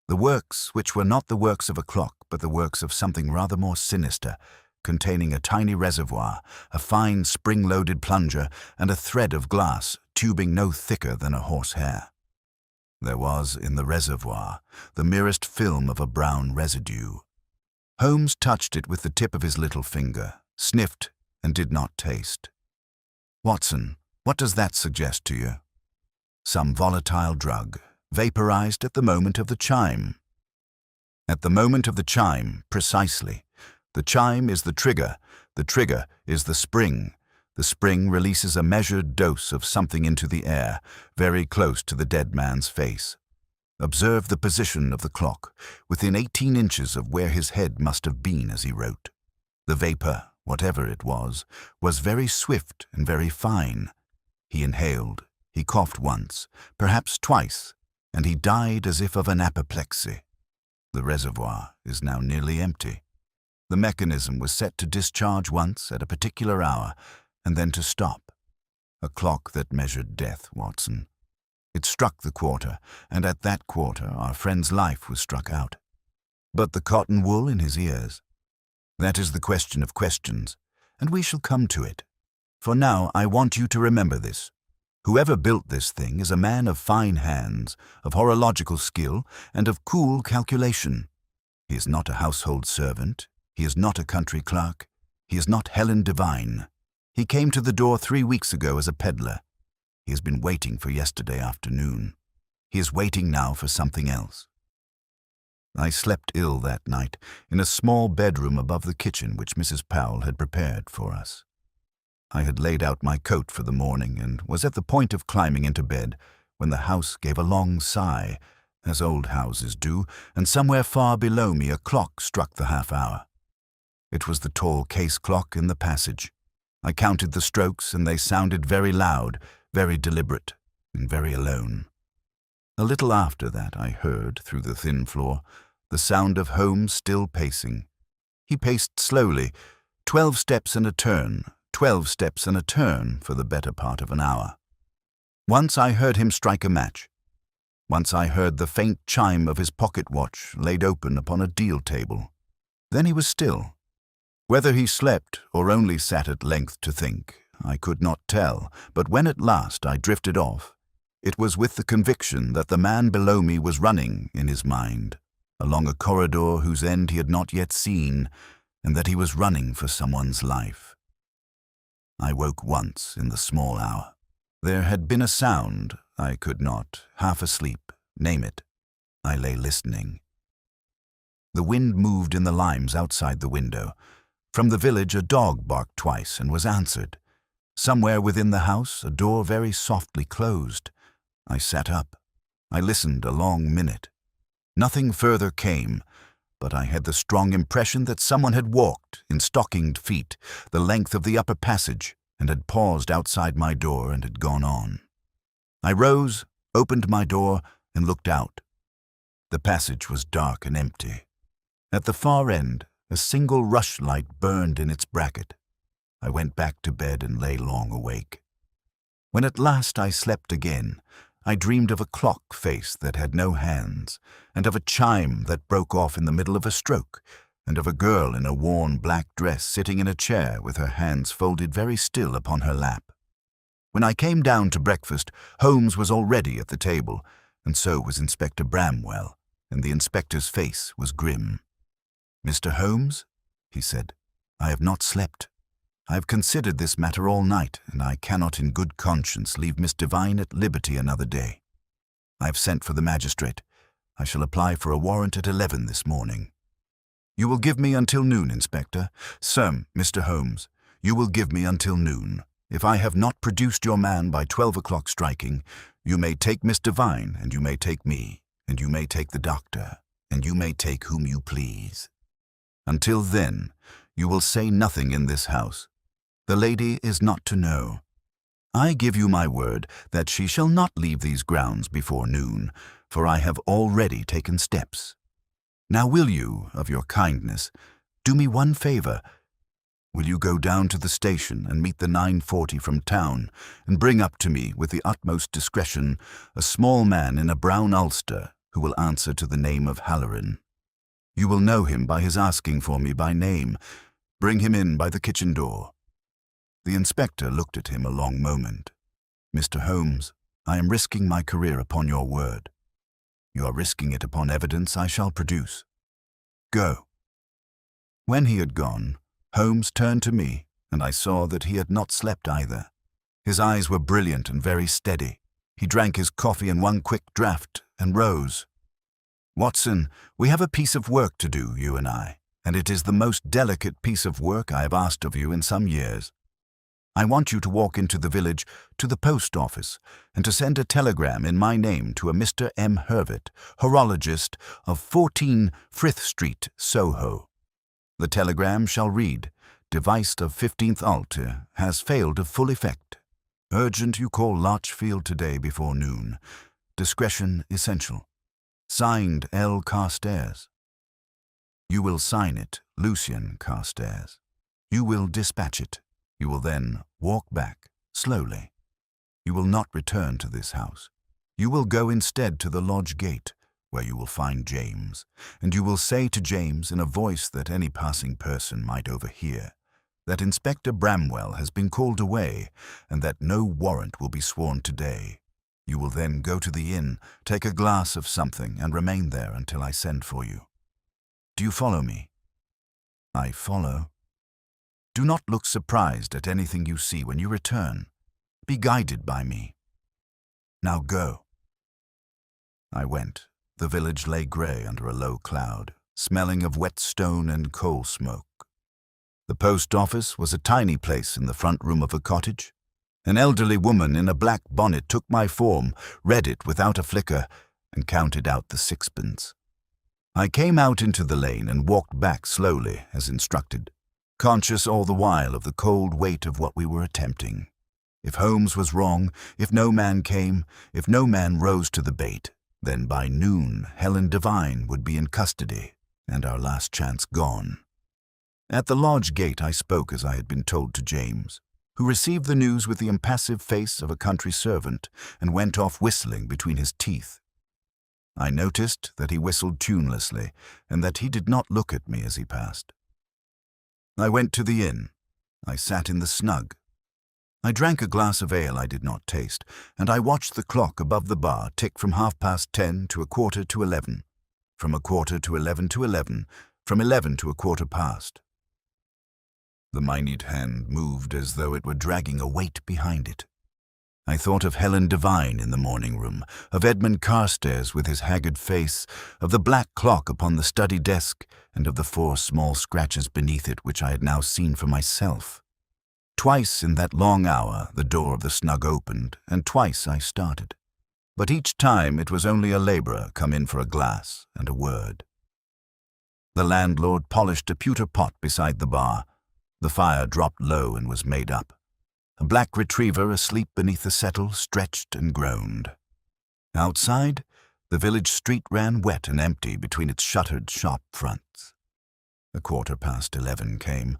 the works which were not the works of a clock but the works of something rather more sinister, containing a tiny reservoir, a fine spring-loaded plunger, and a thread of glass tubing no thicker than a horsehair. There was in the reservoir the merest film of a brown residue. Holmes touched it with the tip of his little finger, sniffed, and did not taste. Watson, what does that suggest to you? Some volatile drug, vaporized at the moment of the chime. At the moment of the chime, precisely. The chime is the trigger is the spring. The spring releases a measured dose of something into the air, very close to the dead man's face. Observe the position of the clock, within 18 inches of where his head must have been as he wrote. The vapor, whatever it was very swift and very fine. He inhaled, he coughed once, perhaps twice, and he died as if of an apoplexy. The reservoir is now nearly empty. The mechanism was set to discharge once at a particular hour, and then to stop. A clock that measured death, Watson. It struck the quarter, and at that quarter our friend's life was struck out. But the cotton wool in his ears? That is the question of questions, and we shall come to it. For now I want you to remember this. Whoever built this thing is a man of fine hands, of horological skill, and of cool calculation. He is not a household servant. He is not a country clerk. He is not Helen Devine. He came to the door 3 weeks ago as a peddler. He has been waiting for yesterday afternoon. He is waiting now for something else. I slept ill that night in a small bedroom above the kitchen which Mrs. Powell had prepared for us. I had laid out my coat for the morning and was at the point of climbing into bed when the house gave a long sigh, as old houses do, and somewhere far below me a clock struck the half-hour. It was the tall case clock in the passage. I counted the strokes, and they sounded very loud, very deliberate, and very alone. A little after that I heard, through the thin floor, the sound of Holmes still pacing. He paced slowly, 12 steps and a turn, 12 steps and a turn for the better part of an hour. Once I heard him strike a match. Once I heard the faint chime of his pocket watch laid open upon a deal table. Then he was still. Whether he slept or only sat at length to think, I could not tell, but when at last I drifted off, it was with the conviction that the man below me was running, in his mind, along a corridor whose end he had not yet seen, and that he was running for someone's life. I woke once in the small hour. There had been a sound, I could not, half asleep, name it. I lay listening. The wind moved in the limes outside the window. From the village a dog barked twice and was answered. Somewhere within the house a door very softly closed. I sat up. I listened a long minute. Nothing further came, but I had the strong impression that someone had walked, in stockinged feet, the length of the upper passage, and had paused outside my door and had gone on. I rose, opened my door, and looked out. The passage was dark and empty. At the far end, a single rushlight burned in its bracket. I went back to bed and lay long awake. When at last I slept again, I dreamed of a clock face that had no hands, and of a chime that broke off in the middle of a stroke, and of a girl in a worn black dress sitting in a chair with her hands folded very still upon her lap. When I came down to breakfast, Holmes was already at the table, and so was Inspector Bramwell, and the inspector's face was grim. "Mr. Holmes," he said, "I have not slept. I have considered this matter all night, and I cannot in good conscience leave Miss Devine at liberty another day. I have sent for the magistrate. I shall apply for a warrant at 11 this morning. You will give me until noon, Inspector. Sir, Mr. Holmes, you will give me until noon. If I have not produced your man by 12 o'clock striking, you may take Miss Devine, and you may take me, and you may take the doctor, and you may take whom you please. Until then, you will say nothing in this house. The lady is not to know. I give you my word that she shall not leave these grounds before noon, for I have already taken steps. Now will you, of your kindness, do me one favor? Will you go down to the station and meet the 9:40 from town, and bring up to me, with the utmost discretion, a small man in a brown ulster who will answer to the name of Halloran? You will know him by his asking for me by name. Bring him in by the kitchen door." The inspector looked at him a long moment. "Mr. Holmes, I am risking my career upon your word. You are risking it upon evidence I shall produce. Go." When he had gone, Holmes turned to me, and I saw that he had not slept either. His eyes were brilliant and very steady. He drank his coffee in one quick draught and rose. "Watson, we have a piece of work to do, you and I, and it is the most delicate piece of work I have asked of you in some years. I want you to walk into the village to the post office and to send a telegram in my name to a Mr. M. Hervett, horologist of 14 Frith Street, Soho. The telegram shall read, 'Device of 15th Alter has failed of full effect. Urgent you call Larchfield today before noon. Discretion essential. Signed L. Carstairs.' You will sign it, Lucien Carstairs. You will dispatch it. You will then walk back, slowly. You will not return to this house. You will go instead to the lodge gate, where you will find James, and you will say to James in a voice that any passing person might overhear, that Inspector Bramwell has been called away, and that no warrant will be sworn today. You will then go to the inn, take a glass of something, and remain there until I send for you. Do you follow me?" "I follow." "Do not look surprised at anything you see when you return. Be guided by me. Now go." I went. The village lay grey under a low cloud, smelling of wet stone and coal smoke. The post office was a tiny place in the front room of a cottage. An elderly woman in a black bonnet took my form, read it without a flicker, and counted out the sixpence. I came out into the lane and walked back slowly, as instructed, conscious all the while of the cold weight of what we were attempting. If Holmes was wrong, if no man came, if no man rose to the bait, then by noon Helen Devine would be in custody, and our last chance gone. At the lodge gate I spoke as I had been told to James, who received the news with the impassive face of a country servant and went off whistling between his teeth. I noticed that he whistled tunelessly, and that he did not look at me as he passed. I went to the inn. I sat in the snug. I drank a glass of ale I did not taste, and I watched the clock above the bar tick from 10:30 to 11:15, from 11:15 to 11, from 11 to 15:15. The minute hand moved as though it were dragging a weight behind it. I thought of Helen Devine in the morning room, of Edmund Carstairs with his haggard face, of the black clock upon the study desk, and of the 4 small scratches beneath it which I had now seen for myself. Twice in that long hour the door of the snug opened, and twice I started. But each time it was only a labourer come in for a glass and a word. The landlord polished a pewter pot beside the bar. The fire dropped low and was made up. A black retriever asleep beneath the settle stretched and groaned. Outside, The village street ran wet and empty between its shuttered shop fronts. 11:15 came.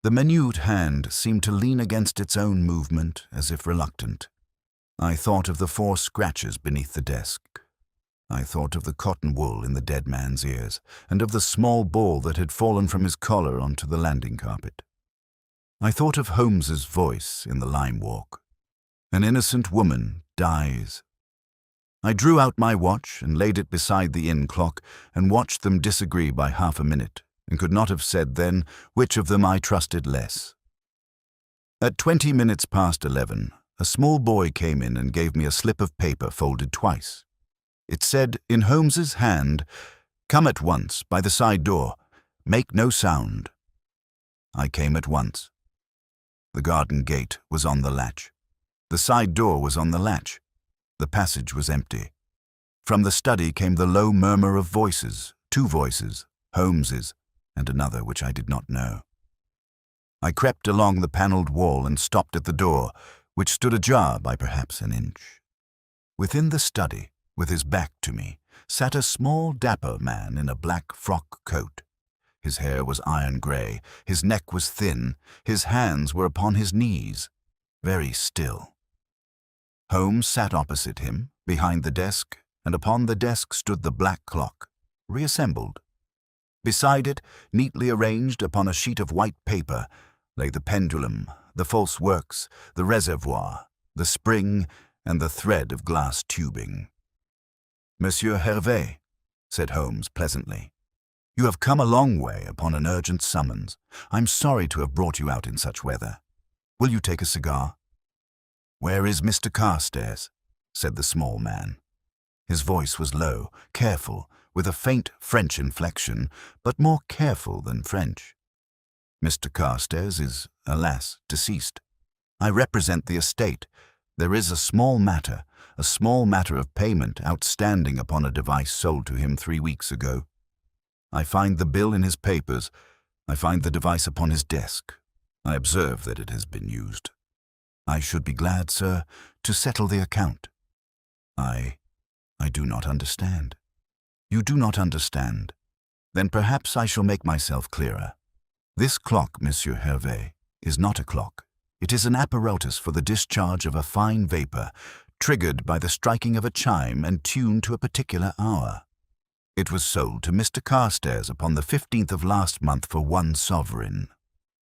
The minute hand seemed to lean against its own movement, as if reluctant. I thought of the 4 scratches beneath the desk. I thought of the cotton wool in the dead man's ears, and of the small ball that had fallen from his collar onto the landing carpet. I thought of Holmes's voice in the lime walk. An innocent woman dies. I drew out my watch and laid it beside the inn clock and watched them disagree by half a minute, and could not have said then which of them I trusted less. At 11:20, a small boy came in and gave me a slip of paper folded twice. It said in Holmes's hand, "Come at once, by the side door. Make no sound." I came at once. The garden gate was on the latch. The side door was on the latch. The passage was empty. From the study came the low murmur of voices, 2 voices, Holmes's, and another which I did not know. I crept along the panelled wall and stopped at the door, which stood ajar by perhaps an inch. Within the study, with his back to me, sat a small dapper man in a black frock coat. His hair was iron grey, his neck was thin, his hands were upon his knees, very still. Holmes sat opposite him, behind the desk, and upon the desk stood the black clock, reassembled. Beside it, neatly arranged upon a sheet of white paper, lay the pendulum, the false works, the reservoir, the spring, and the thread of glass tubing. "Monsieur Hervé," said Holmes pleasantly, "you have come a long way upon an urgent summons. I'm sorry to have brought you out in such weather. Will you take a cigar?" "Where is Mr. Carstairs?" said the small man. His voice was low, careful, with a faint French inflection, but more careful than French. "Mr. Carstairs is, alas, deceased. I represent the estate. There is a small matter of payment outstanding upon a device sold to him 3 weeks ago. I find the bill in his papers. I find the device upon his desk. I observe that it has been used. I should be glad, sir, to settle the account." I do not understand." "You do not understand? Then perhaps I shall make myself clearer. This clock, Monsieur Hervé, is not a clock. It is an apparatus for the discharge of a fine vapour, triggered by the striking of a chime and tuned to a particular hour. It was sold to Mr. Carstairs upon the 15th of last month for 1 sovereign.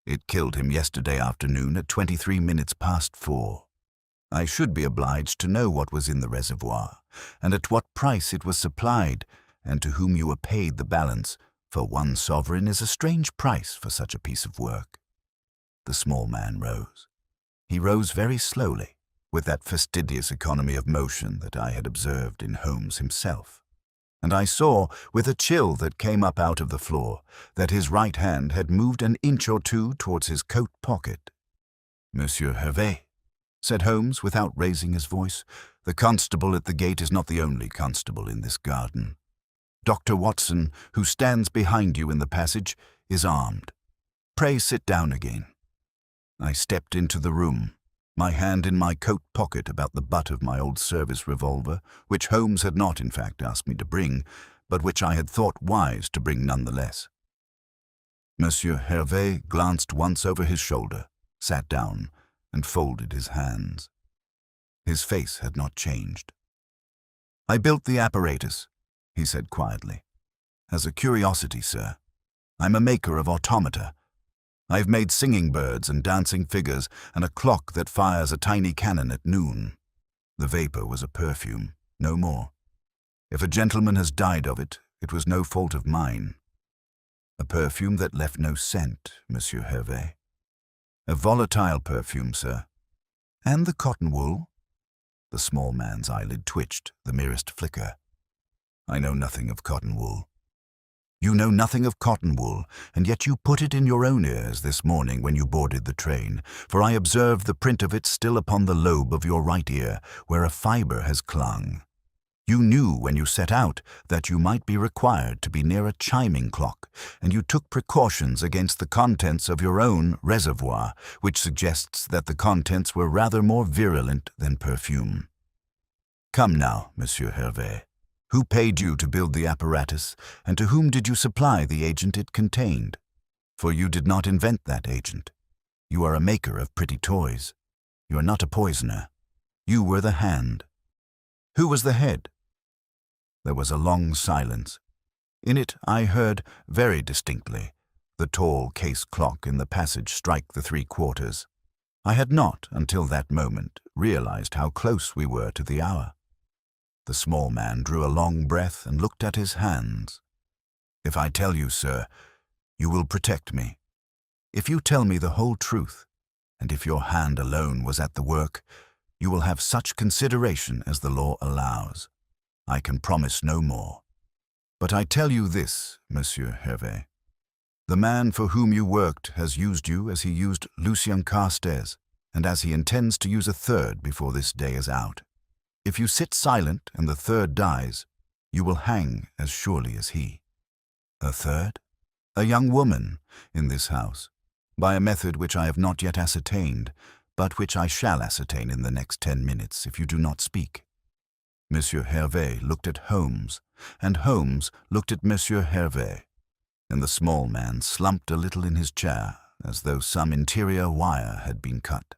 It killed him yesterday afternoon at 4:23. I should be obliged to know what was in the reservoir, and at what price it was supplied, and to whom you were paid the balance, for 1 sovereign is a strange price for such a piece of work." The small man rose. He rose very slowly, with that fastidious economy of motion that I had observed in Holmes himself. And I saw, with a chill that came up out of the floor, that his right hand had moved an inch or 2 towards his coat pocket. "Monsieur Hervé," said Holmes without raising his voice, "the constable at the gate is not the only constable in this garden. Dr. Watson, who stands behind you in the passage, is armed. Pray sit down again." I stepped into the room, my hand in my coat pocket about the butt of my old service revolver, which Holmes had not in fact asked me to bring, but which I had thought wise to bring nonetheless. Monsieur Hervé glanced once over his shoulder, sat down, and folded his hands. His face had not changed. "I built the apparatus," he said quietly, "as a curiosity, sir. I'm a maker of automata. I've made singing birds and dancing figures and a clock that fires a tiny cannon at noon. The vapour was a perfume, no more. If a gentleman has died of it, it was no fault of mine. A perfume that left no scent, Monsieur Hervé. A volatile perfume, sir. And the cotton wool?" The small man's eyelid twitched, the merest flicker. "I know nothing of cotton wool." "You know nothing of cotton wool, and yet you put it in your own ears this morning when you boarded the train, for I observed the print of it still upon the lobe of your right ear, where a fibre has clung. You knew when you set out that you might be required to be near a chiming clock, and you took precautions against the contents of your own reservoir, which suggests that the contents were rather more virulent than perfume. Come now, Monsieur Hervé, Who paid you to build the apparatus, and to whom did you supply the agent it contained? For you did not invent that agent. You are a maker of pretty toys. You are not a poisoner. You were the hand. Who was the head? There was a long silence. In it I heard, very distinctly, the tall case clock in the passage strike the 3/4. I had not, until that moment, realized how close we were to the hour. The small man drew a long breath and looked at his hands. If I tell you, sir, you will protect me. If you tell me the whole truth, and if your hand alone was at the work, you will have such consideration as the law allows. I can promise no more. But I tell you this, Monsieur Hervé. The man for whom you worked has used you as he used Lucien Carstairs, and as he intends to use a third before this day is out. If you sit silent and the third dies, you will hang as surely as he. A third? A young woman in this house, by a method which I have not yet ascertained, but which I shall ascertain in the next 10 minutes if you do not speak. Monsieur Hervé looked at Holmes, and Holmes looked at Monsieur Hervé, and the small man slumped a little in his chair, as though some interior wire had been cut.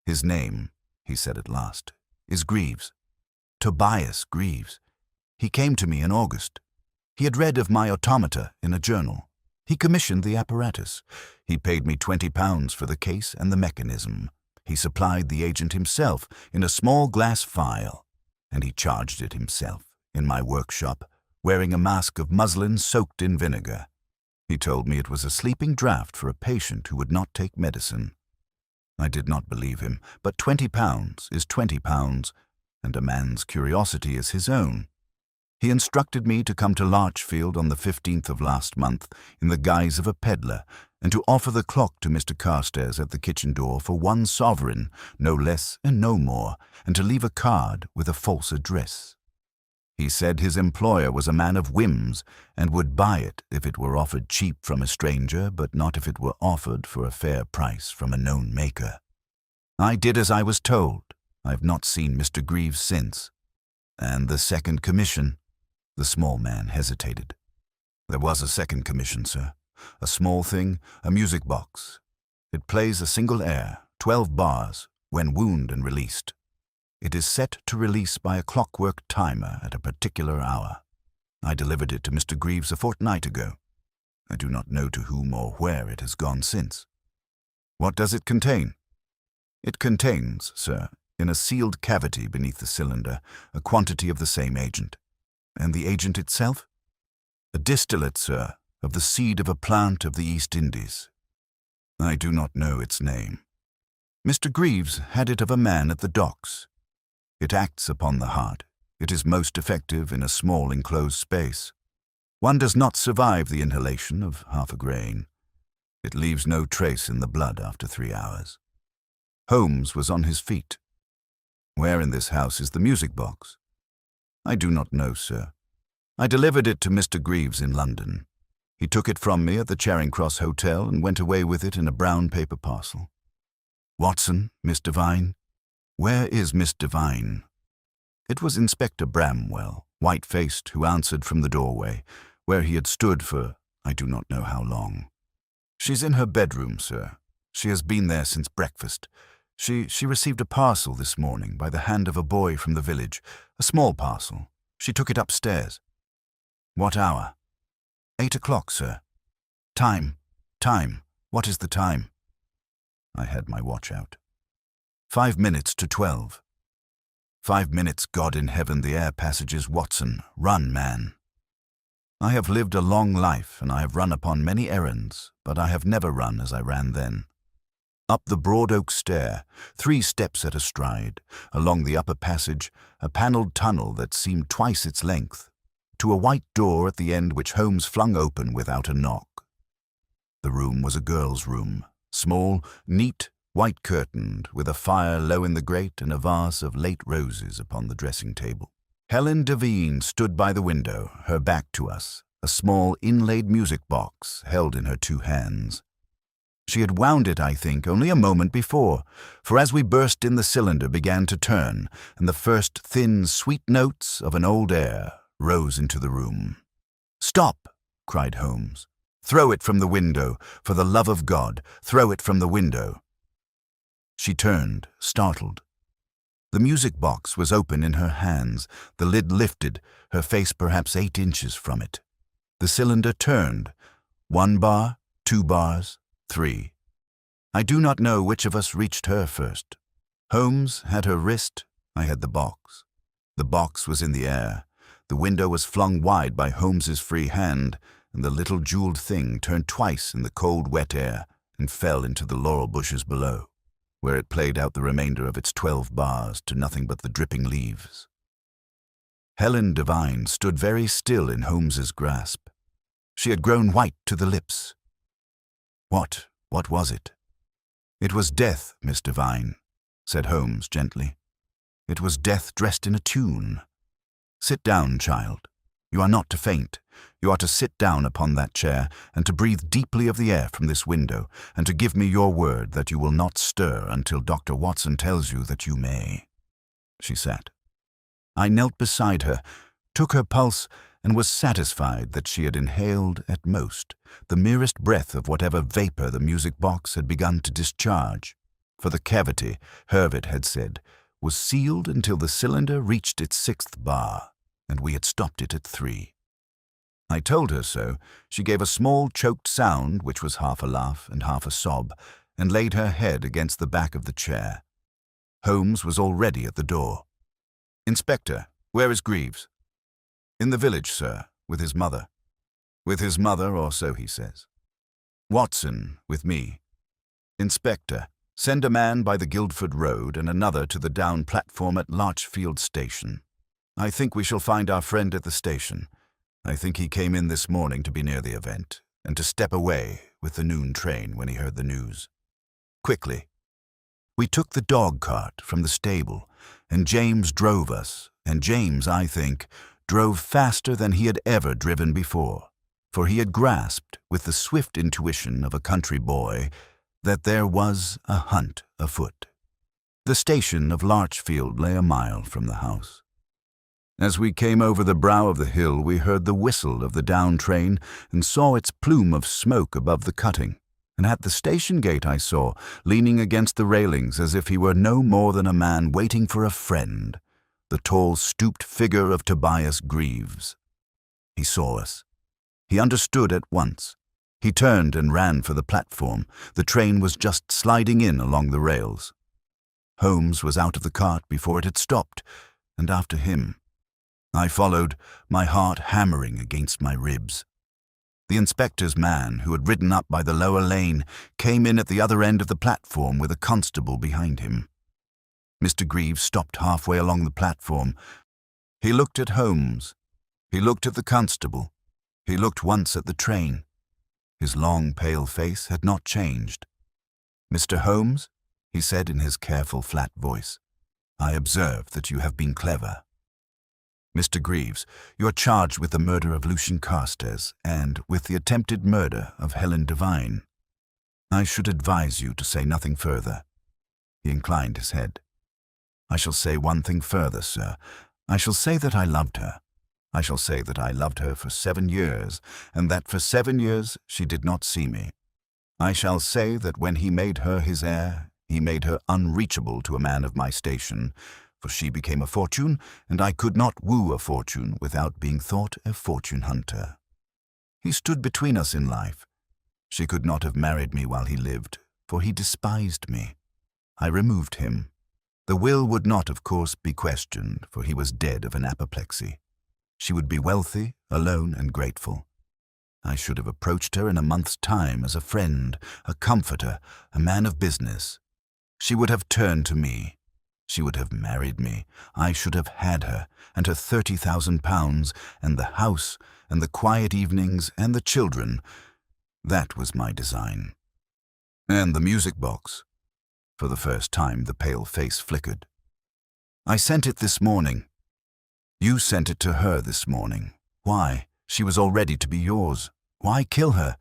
His name, he said at last, is Greaves. Tobias Greaves. He came to me in August. He had read of my automata in a journal. He commissioned the apparatus. He paid me £20 for the case and the mechanism. He supplied the agent himself in a small glass phial, and he charged it himself in my workshop, wearing a mask of muslin soaked in vinegar. He told me it was a sleeping draught for a patient who would not take medicine. I did not believe him, but £20 is £20, and a man's curiosity is his own. He instructed me to come to Larchfield on the 15th of last month in the guise of a peddler, and to offer the clock to Mr. Carstairs at the kitchen door for 1 sovereign, no less and no more, and to leave a card with a false address. He said his employer was a man of whims, and would buy it if it were offered cheap from a stranger, but not if it were offered for a fair price from a known maker. I did as I was told. I have not seen Mr. Greaves since. And the second commission? The small man hesitated. There was a second commission, sir. A small thing, a music box. It plays a single air, 12 bars, when wound and released. It is set to release by a clockwork timer at a particular hour. I delivered it to Mr. Greaves a fortnight ago. I do not know to whom or where it has gone since. What does it contain? It contains, sir, in a sealed cavity beneath the cylinder, a quantity of the same agent. And the agent itself? A distillate, sir, of the seed of a plant of the East Indies. I do not know its name. Mr. Greaves had it of a man at the docks. It acts upon the heart. It is most effective in a small enclosed space. One does not survive the inhalation of half a grain. It leaves no trace in the blood after 3 hours. Holmes was on his feet. Where in this house is the music box? I do not know, sir. I delivered it to Mr. Greaves in London. He took it from me at the Charing Cross Hotel and went away with it in a brown paper parcel. Watson, Miss Devine? Where is Miss Devine? It was Inspector Bramwell, white-faced, who answered from the doorway, where he had stood for I do not know how long. She's in her bedroom, sir. She has been there since breakfast. She received a parcel this morning by the hand of a boy from the village, a small parcel. She took it upstairs. What hour? 8 o'clock, sir. Time. What is the time? I had my watch out. 5 minutes to 12. 5 minutes, God in heaven, the air passages, Watson. Run, man. I have lived a long life, and I have run upon many errands, but I have never run as I ran then. Up the broad oak stair, 3 steps at a stride, along the upper passage, a panelled tunnel that seemed twice its length, to a white door at the end which Holmes flung open without a knock. The room was a girl's room, small, neat, white-curtained, with a fire low in the grate and a vase of late roses upon the dressing-table. Helen Devine stood by the window, her back to us, a small inlaid music box held in her 2 hands. She had wound it, I think, only a moment before, for as we burst in the cylinder began to turn, and the first thin, sweet notes of an old air, rose into the room. "Stop!" cried Holmes. "Throw it from the window. For the love of God, throw it from the window." She turned, startled. The music box was open in her hands, the lid lifted, her face perhaps 8 inches from it. The cylinder turned. 1 bar, 2 bars, 3. I do not know which of us reached her first. Holmes had her wrist, I had the box. The box was in the air. The window was flung wide by Holmes's free hand, and the little jeweled thing turned twice in the cold, wet air and fell into the laurel bushes below, where it played out the remainder of its 12 bars to nothing but the dripping leaves. Helen Devine stood very still in Holmes's grasp. She had grown white to the lips. What was it? "It was death, Miss Devine," said Holmes gently. "It was death dressed in a tune. Sit down, child. You are not to faint. You are to sit down upon that chair and to breathe deeply of the air from this window and to give me your word that you will not stir until Dr. Watson tells you that you may." She sat. I knelt beside her, took her pulse, and was satisfied that she had inhaled, at most, the merest breath of whatever vapor the music box had begun to discharge, for the cavity, Hervey had said, was sealed until the cylinder reached its 6th bar, and we had stopped it at 3. I told her so. She gave a small choked sound, which was half a laugh and half a sob, and laid her head against the back of the chair. Holmes was already at the door. "Inspector, where is Greaves?" "In the village, sir, with his mother." "With his mother, or so he says." "Watson, with me." "Inspector, send a man by the Guildford Road and another to the down platform at Larchfield Station. I think we shall find our friend at the station. I think he came in this morning to be near the event, and to step away with the noon train when he heard the news. Quickly." We took the dog-cart from the stable, and James drove us, and James, I think, drove faster than he had ever driven before, for he had grasped, with the swift intuition of a country boy, that there was a hunt afoot. The station of Larchfield lay a mile from the house. As we came over the brow of the hill, we heard the whistle of the down train and saw its plume of smoke above the cutting, and at the station gate I saw, leaning against the railings as if he were no more than a man waiting for a friend, the tall, stooped figure of Tobias Greaves. He saw us. He understood at once. He turned and ran for the platform. The train was just sliding in along the rails. Holmes was out of the cart before it had stopped, and after him. I followed, my heart hammering against my ribs. The inspector's man, who had ridden up by the lower lane, came in at the other end of the platform with a constable behind him. Mr. Greaves stopped halfway along the platform. He looked at Holmes. He looked at the constable. He looked once at the train. His long, pale face had not changed. "Mr. Holmes," he said in his careful, flat voice, "I observe that you have been clever. Mr. Greaves, you are charged with the murder of Lucien Carstairs and with the attempted murder of Helen Devine. I should advise you to say nothing further." He inclined his head. "I shall say one thing further, sir. I shall say that I loved her. I shall say that I loved her for 7 years, and that for 7 years she did not see me. I shall say that when he made her his heir, he made her unreachable to a man of my station, for she became a fortune, and I could not woo a fortune without being thought a fortune-hunter. He stood between us in life. She could not have married me while he lived, for he despised me. I removed him. The will would not, of course, be questioned, for he was dead of an apoplexy. She would be wealthy, alone, and grateful. I should have approached her in a month's time as a friend, a comforter, a man of business. She would have turned to me. She would have married me. I should have had her, and her £30,000, and the house, and the quiet evenings, and the children. That was my design. And the music box. For the first time the pale face flickered. "I sent it this morning." "You sent it to her this morning. Why? She was all ready to be yours. Why kill her?"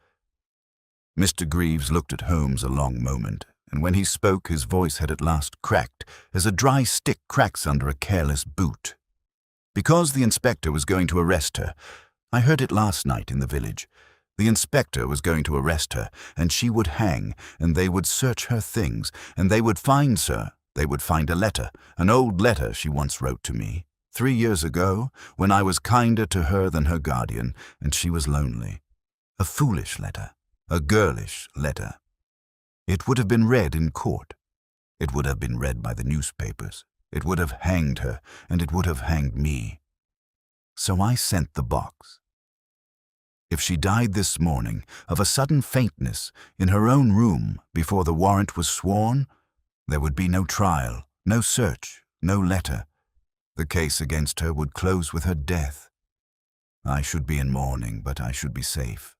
Mr. Greaves looked at Holmes a long moment, and when he spoke his voice had at last cracked, as a dry stick cracks under a careless boot. Because the inspector was going to arrest her. I heard it last night in the village. The inspector was going to arrest her, and she would hang, and they would search her things, and they would find, sir, they would find a letter, an old letter she once wrote to me, 3 years ago, when I was kinder to her than her guardian, and she was lonely. A foolish letter, a girlish letter. It would have been read in court. It would have been read by the newspapers. It would have hanged her, and it would have hanged me. So I sent the box. If she died this morning of a sudden faintness in her own room before the warrant was sworn, there would be no trial, no search, no letter. The case against her would close with her death. I should be in mourning, but I should be safe.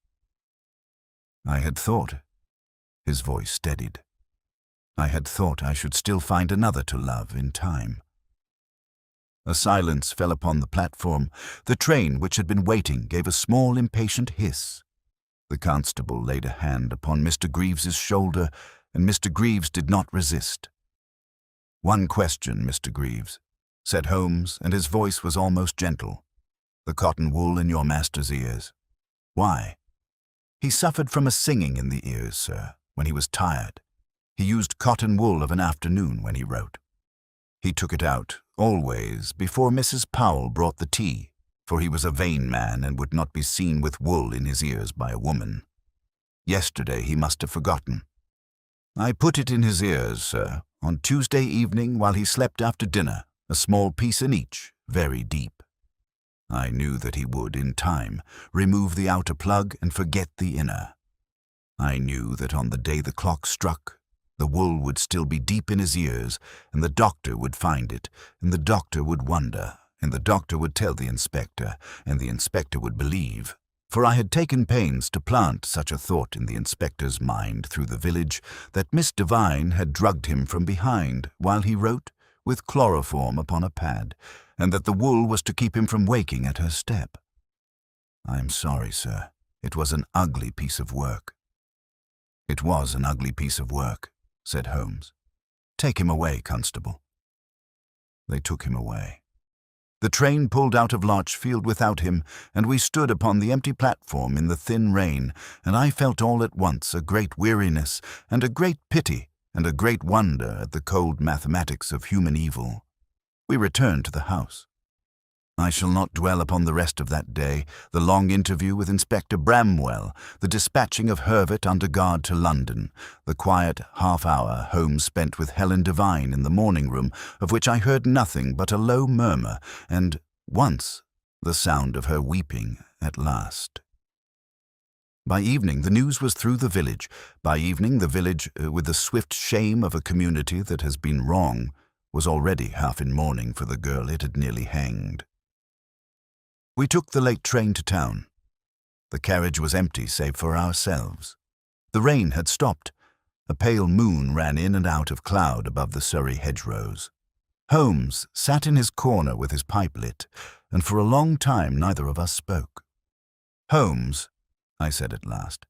I had thought, his voice steadied, I had thought I should still find another to love in time. A silence fell upon the platform. The train, which had been waiting, gave a small, impatient hiss. The constable laid a hand upon Mr. Greaves's shoulder, and Mr. Greaves did not resist. "One question, Mr. Greaves," said Holmes, and his voice was almost gentle. "The cotton wool in your master's ears. Why?" "He suffered from a singing in the ears, sir, when he was tired. He used cotton wool of an afternoon when he wrote. He took it out, always, before Mrs. Powell brought the tea, for he was a vain man and would not be seen with wool in his ears by a woman. Yesterday he must have forgotten. I put it in his ears, sir, on Tuesday evening while he slept after dinner, a small piece in each, very deep. I knew that he would, in time, remove the outer plug and forget the inner. I knew that on the day the clock struck, the wool would still be deep in his ears, and the doctor would find it, and the doctor would wonder, and the doctor would tell the inspector, and the inspector would believe. For I had taken pains to plant such a thought in the inspector's mind through the village that Miss Devine had drugged him from behind while he wrote with chloroform upon a pad, and that the wool was to keep him from waking at her step. I am sorry, sir. It was an ugly piece of work." "It was an ugly piece of work," said Holmes. "Take him away, constable." They took him away. The train pulled out of Larchfield without him, and we stood upon the empty platform in the thin rain, and I felt all at once a great weariness, and a great pity, and a great wonder at the cold mathematics of human evil. We returned to the house. I shall not dwell upon the rest of that day, the long interview with Inspector Bramwell, the dispatching of Hervert under guard to London, the quiet half-hour Holmes spent with Helen Devine in the morning-room, of which I heard nothing but a low murmur, and, once, the sound of her weeping at last. By evening the news was through the village. By evening the village, with the swift shame of a community that has been wrong, was already half in mourning for the girl it had nearly hanged. We took the late train to town. The carriage was empty save for ourselves. The rain had stopped. A pale moon ran in and out of cloud above the Surrey hedgerows. Holmes sat in his corner with his pipe lit, and for a long time neither of us spoke. "Holmes," I said at last,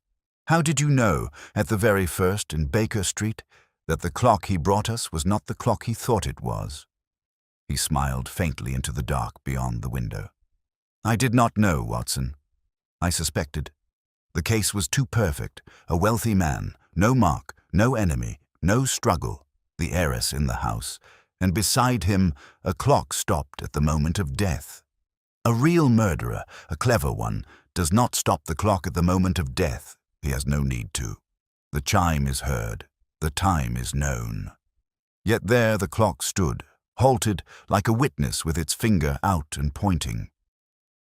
"how did you know, at the very first in Baker Street, that the clock he brought us was not the clock he thought it was?" He smiled faintly into the dark beyond the window. "I did not know, Watson. I suspected. The case was too perfect. A wealthy man, no mark, no enemy, no struggle, the heiress in the house, and beside him a clock stopped at the moment of death. A real murderer, a clever one, does not stop the clock at the moment of death. He has no need to. The chime is heard. The time is known. Yet there the clock stood, halted like a witness with its finger out and pointing.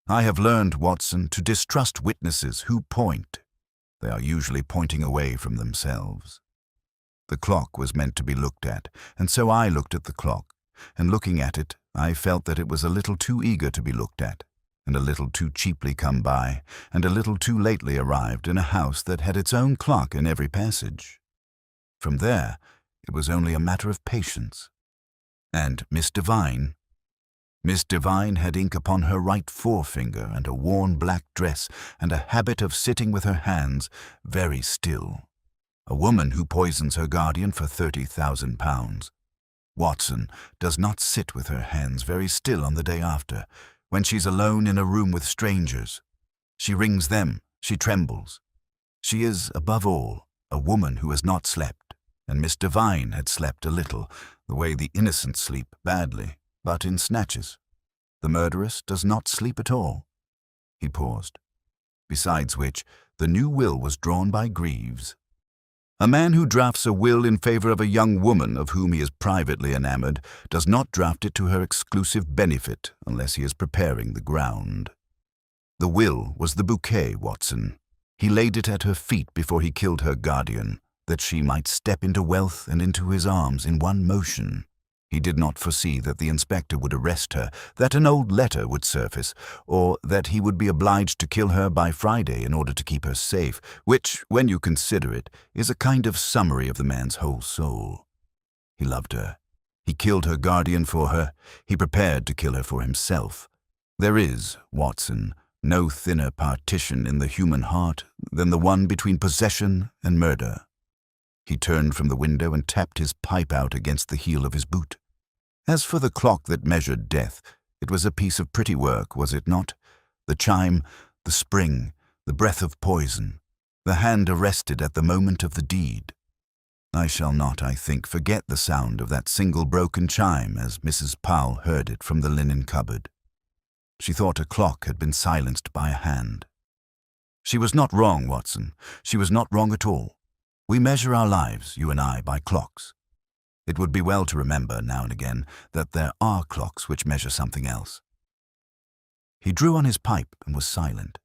I have learned, Watson, to distrust witnesses who point. They are usually pointing away from themselves. The clock was meant to be looked at, and so I looked at the clock, and looking at it, I felt that it was a little too eager to be looked at, and a little too cheaply come by, and a little too lately arrived in a house that had its own clock in every passage. From there, it was only a matter of patience. And Miss Devine had ink upon her right forefinger and a worn black dress and a habit of sitting with her hands very still. A woman who poisons her guardian for £30,000. Watson does not sit with her hands very still on the day after, when she's alone in a room with strangers. She rings them, she trembles. She is, above all, a woman who has not slept, and Miss Devine had slept a little, the way the innocent sleep badly, but in snatches. The murderess does not sleep at all. He paused. Besides which, the new will was drawn by Greaves. A man who drafts a will in favor of a young woman of whom he is privately enamored does not draft it to her exclusive benefit unless he is preparing the ground. The will was the bouquet, Watson. He laid it at her feet before he killed her guardian, that she might step into wealth and into his arms in one motion. He did not foresee that the inspector would arrest her, that an old letter would surface, or that he would be obliged to kill her by Friday in order to keep her safe, which, when you consider it, is a kind of summary of the man's whole soul. He loved her. He killed her guardian for her. He prepared to kill her for himself. There is, Watson, no thinner partition in the human heart than the one between possession and murder. He turned from the window and tapped his pipe out against the heel of his boot. As for the clock that measured death, it was a piece of pretty work, was it not? The chime, the spring, the breath of poison, the hand arrested at the moment of the deed. I shall not, I think, forget the sound of that single broken chime as Mrs. Powell heard it from the linen cupboard. She thought a clock had been silenced by a hand. She was not wrong, Watson. She was not wrong at all. We measure our lives, you and I, by clocks. It would be well to remember, now and again, that there are clocks which measure something else. He drew on his pipe and was silent.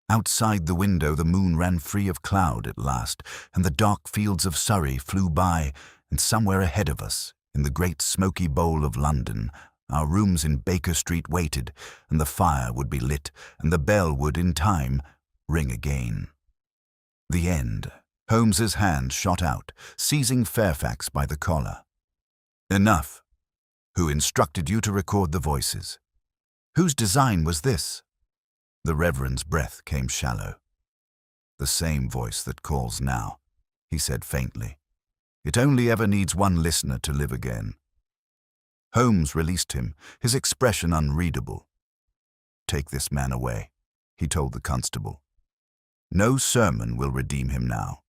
Outside the window the moon ran free of cloud at last, and the dark fields of Surrey flew by, and somewhere ahead of us, in the great smoky bowl of London, our rooms in Baker Street waited, and the fire would be lit, and the bell would, in time, ring again. The end. Holmes's hand shot out, seizing Fairfax by the collar. Enough. Who instructed you to record the voices? Whose design was this? The Reverend's breath came shallow. The same voice that calls now, he said faintly. It only ever needs one listener to live again. Holmes released him, his expression unreadable. Take this man away, he told the constable. No sermon will redeem him now.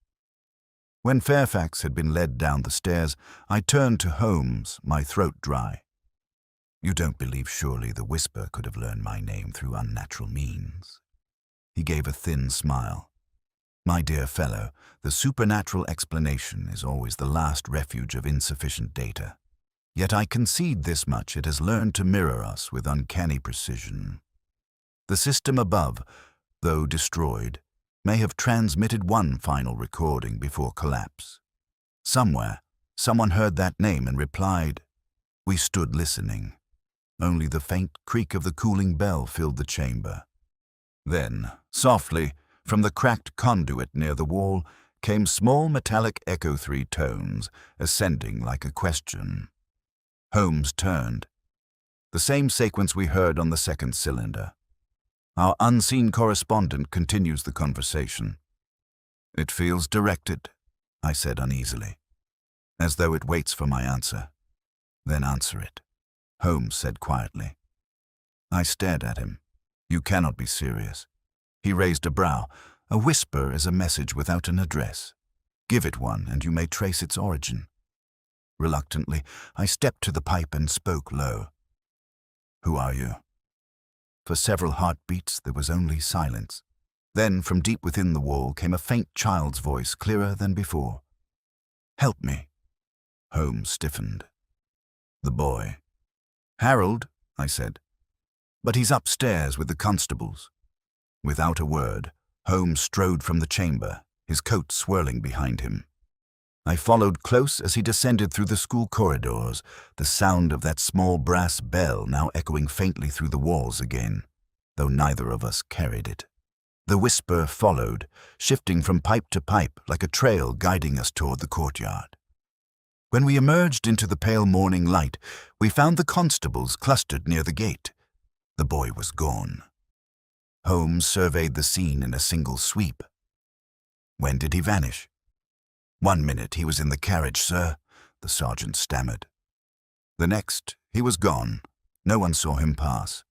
When Fairfax had been led down the stairs, I turned to Holmes, my throat dry. You don't believe surely the whisper could have learned my name through unnatural means? He gave a thin smile. My dear fellow, the supernatural explanation is always the last refuge of insufficient data. Yet I concede this much: it has learned to mirror us with uncanny precision. The system above, though destroyed, may have transmitted one final recording before collapse. Somewhere, someone heard that name and replied. We stood listening. Only the faint creak of the cooling bell filled the chamber. Then, softly, from the cracked conduit near the wall, came small metallic echo-3 tones, ascending like a question. Holmes turned. The same sequence we heard on the second cylinder. Our unseen correspondent continues the conversation. It feels directed, I said uneasily, as though it waits for my answer. Then answer it, Holmes said quietly. I stared at him. You cannot be serious. He raised a brow. A whisper is a message without an address. Give it one, and you may trace its origin. Reluctantly, I stepped to the pipe and spoke low. Who are you? For several heartbeats there was only silence. Then, from deep within the wall, came a faint child's voice, clearer than before. Help me. Holmes stiffened. The boy. Harold, I said. But he's upstairs with the constables. Without a word, Holmes strode from the chamber, his coat swirling behind him. I followed close as he descended through the school corridors, the sound of that small brass bell now echoing faintly through the walls again, though neither of us carried it. The whisper followed, shifting from pipe to pipe like a trail guiding us toward the courtyard. When we emerged into the pale morning light, we found the constables clustered near the gate. The boy was gone. Holmes surveyed the scene in a single sweep. When did he vanish? 1 minute he was in the carriage, sir, the sergeant stammered. The next, he was gone. No one saw him pass.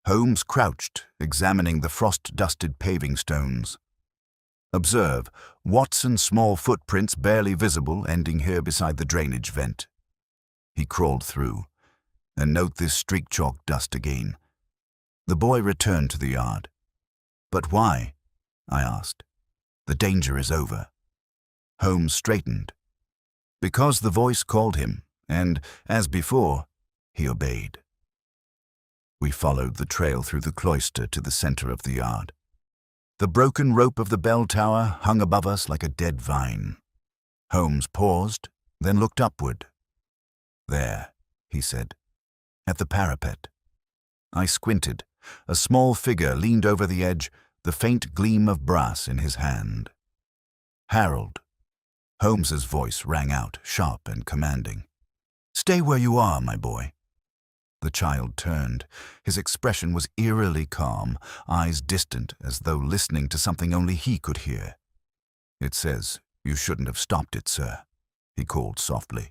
Holmes crouched, examining the frost-dusted paving stones. Observe, Watson's small footprints barely visible, ending here beside the drainage vent. He crawled through. And note this streak-chalk dust again. The boy returned to the yard. But why? I asked. The danger is over. Holmes straightened. Because the voice called him, and, as before, he obeyed. We followed the trail through the cloister to the center of the yard. The broken rope of the bell tower hung above us like a dead vine. Holmes paused, then looked upward. There, he said, at the parapet. I squinted. A small figure leaned over the edge, the faint gleam of brass in his hand. Harold. Holmes's voice rang out, sharp and commanding. Stay where you are, my boy. The child turned. His expression was eerily calm, eyes distant, as though listening to something only he could hear. It says you shouldn't have stopped it, sir, he called softly.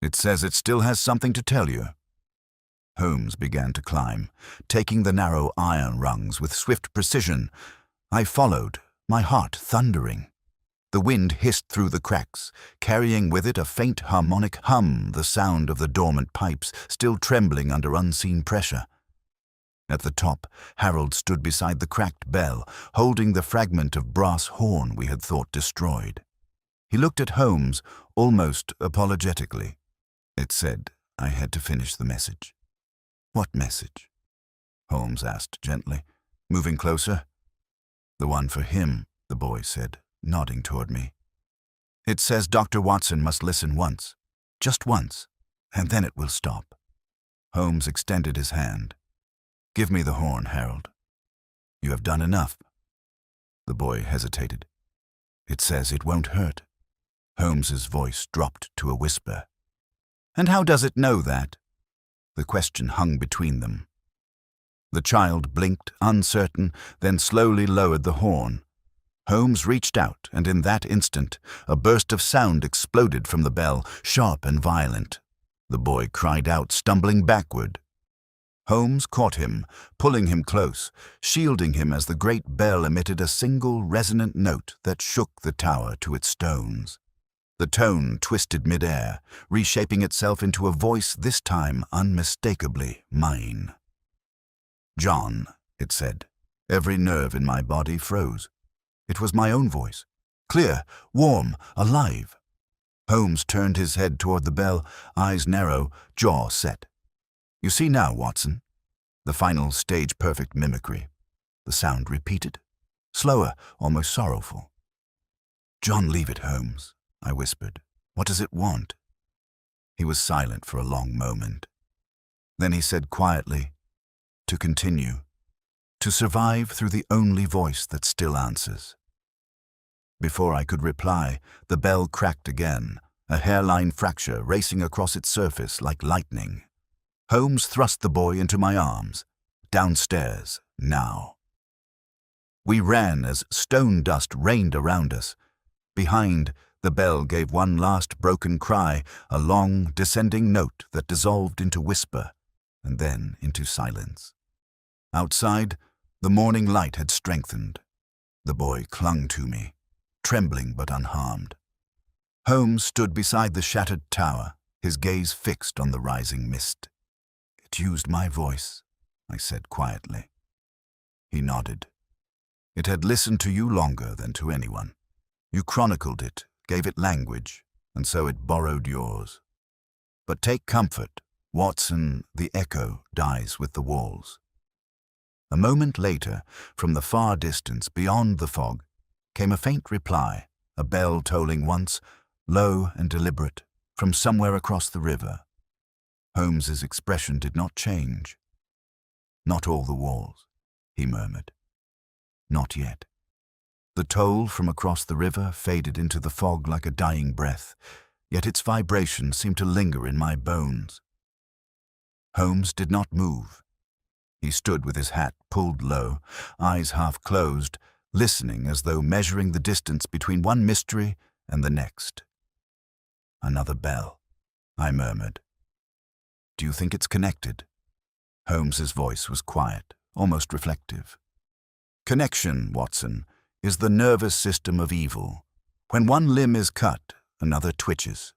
It says it still has something to tell you. Holmes began to climb, taking the narrow iron rungs with swift precision. I followed, my heart thundering. The wind hissed through the cracks, carrying with it a faint harmonic hum, the sound of the dormant pipes still trembling under unseen pressure. At the top, Harold stood beside the cracked bell, holding the fragment of brass horn we had thought destroyed. He looked at Holmes, almost apologetically. It said I had to finish the message. What message? Holmes asked gently, moving closer. The one for him, the boy said, nodding toward me. It says Dr. Watson must listen once, just once, and then it will stop. Holmes extended his hand. Give me the horn, Harold. You have done enough. The boy hesitated. It says it won't hurt. Holmes's voice dropped to a whisper. And how does it know that? The question hung between them. The child blinked, uncertain, then slowly lowered the horn. Holmes reached out, and in that instant, a burst of sound exploded from the bell, sharp and violent. The boy cried out, stumbling backward. Holmes caught him, pulling him close, shielding him as the great bell emitted a single resonant note that shook the tower to its stones. The tone twisted mid-air, reshaping itself into a voice this time unmistakably mine. John, it said. Every nerve in my body froze. It was my own voice, clear, warm, alive. Holmes turned his head toward the bell, eyes narrow, jaw set. You see now, Watson, the final stage-perfect mimicry. The sound repeated, slower, almost sorrowful. John, leave it, Holmes, I whispered. What does it want? He was silent for a long moment. Then he said quietly, to continue, to survive through the only voice that still answers. Before I could reply, the bell cracked again, a hairline fracture racing across its surface like lightning. Holmes thrust the boy into my arms. Downstairs, now. We ran as stone dust rained around us. Behind, the bell gave one last broken cry, a long, descending note that dissolved into whisper, and then into silence. Outside, the morning light had strengthened. The boy clung to me, trembling but unharmed. Holmes stood beside the shattered tower, his gaze fixed on the rising mist. It used my voice, I said quietly. He nodded. It had listened to you longer than to anyone. You chronicled it, gave it language, and so it borrowed yours. But take comfort, Watson, the echo dies with the walls. A moment later, from the far distance beyond the fog, came a faint reply, a bell tolling once, low and deliberate, from somewhere across the river. Holmes's expression did not change. Not all the walls, he murmured. Not yet. The toll from across the river faded into the fog like a dying breath, yet its vibration seemed to linger in my bones. Holmes did not move. He stood with his hat pulled low, eyes half closed, listening as though measuring the distance between one mystery and the next. Another bell, I murmured. do you think it's connected?" Holmes's voice was quiet, almost reflective. "Connection, Watson, is the nervous system of evil. When one limb is cut, another twitches.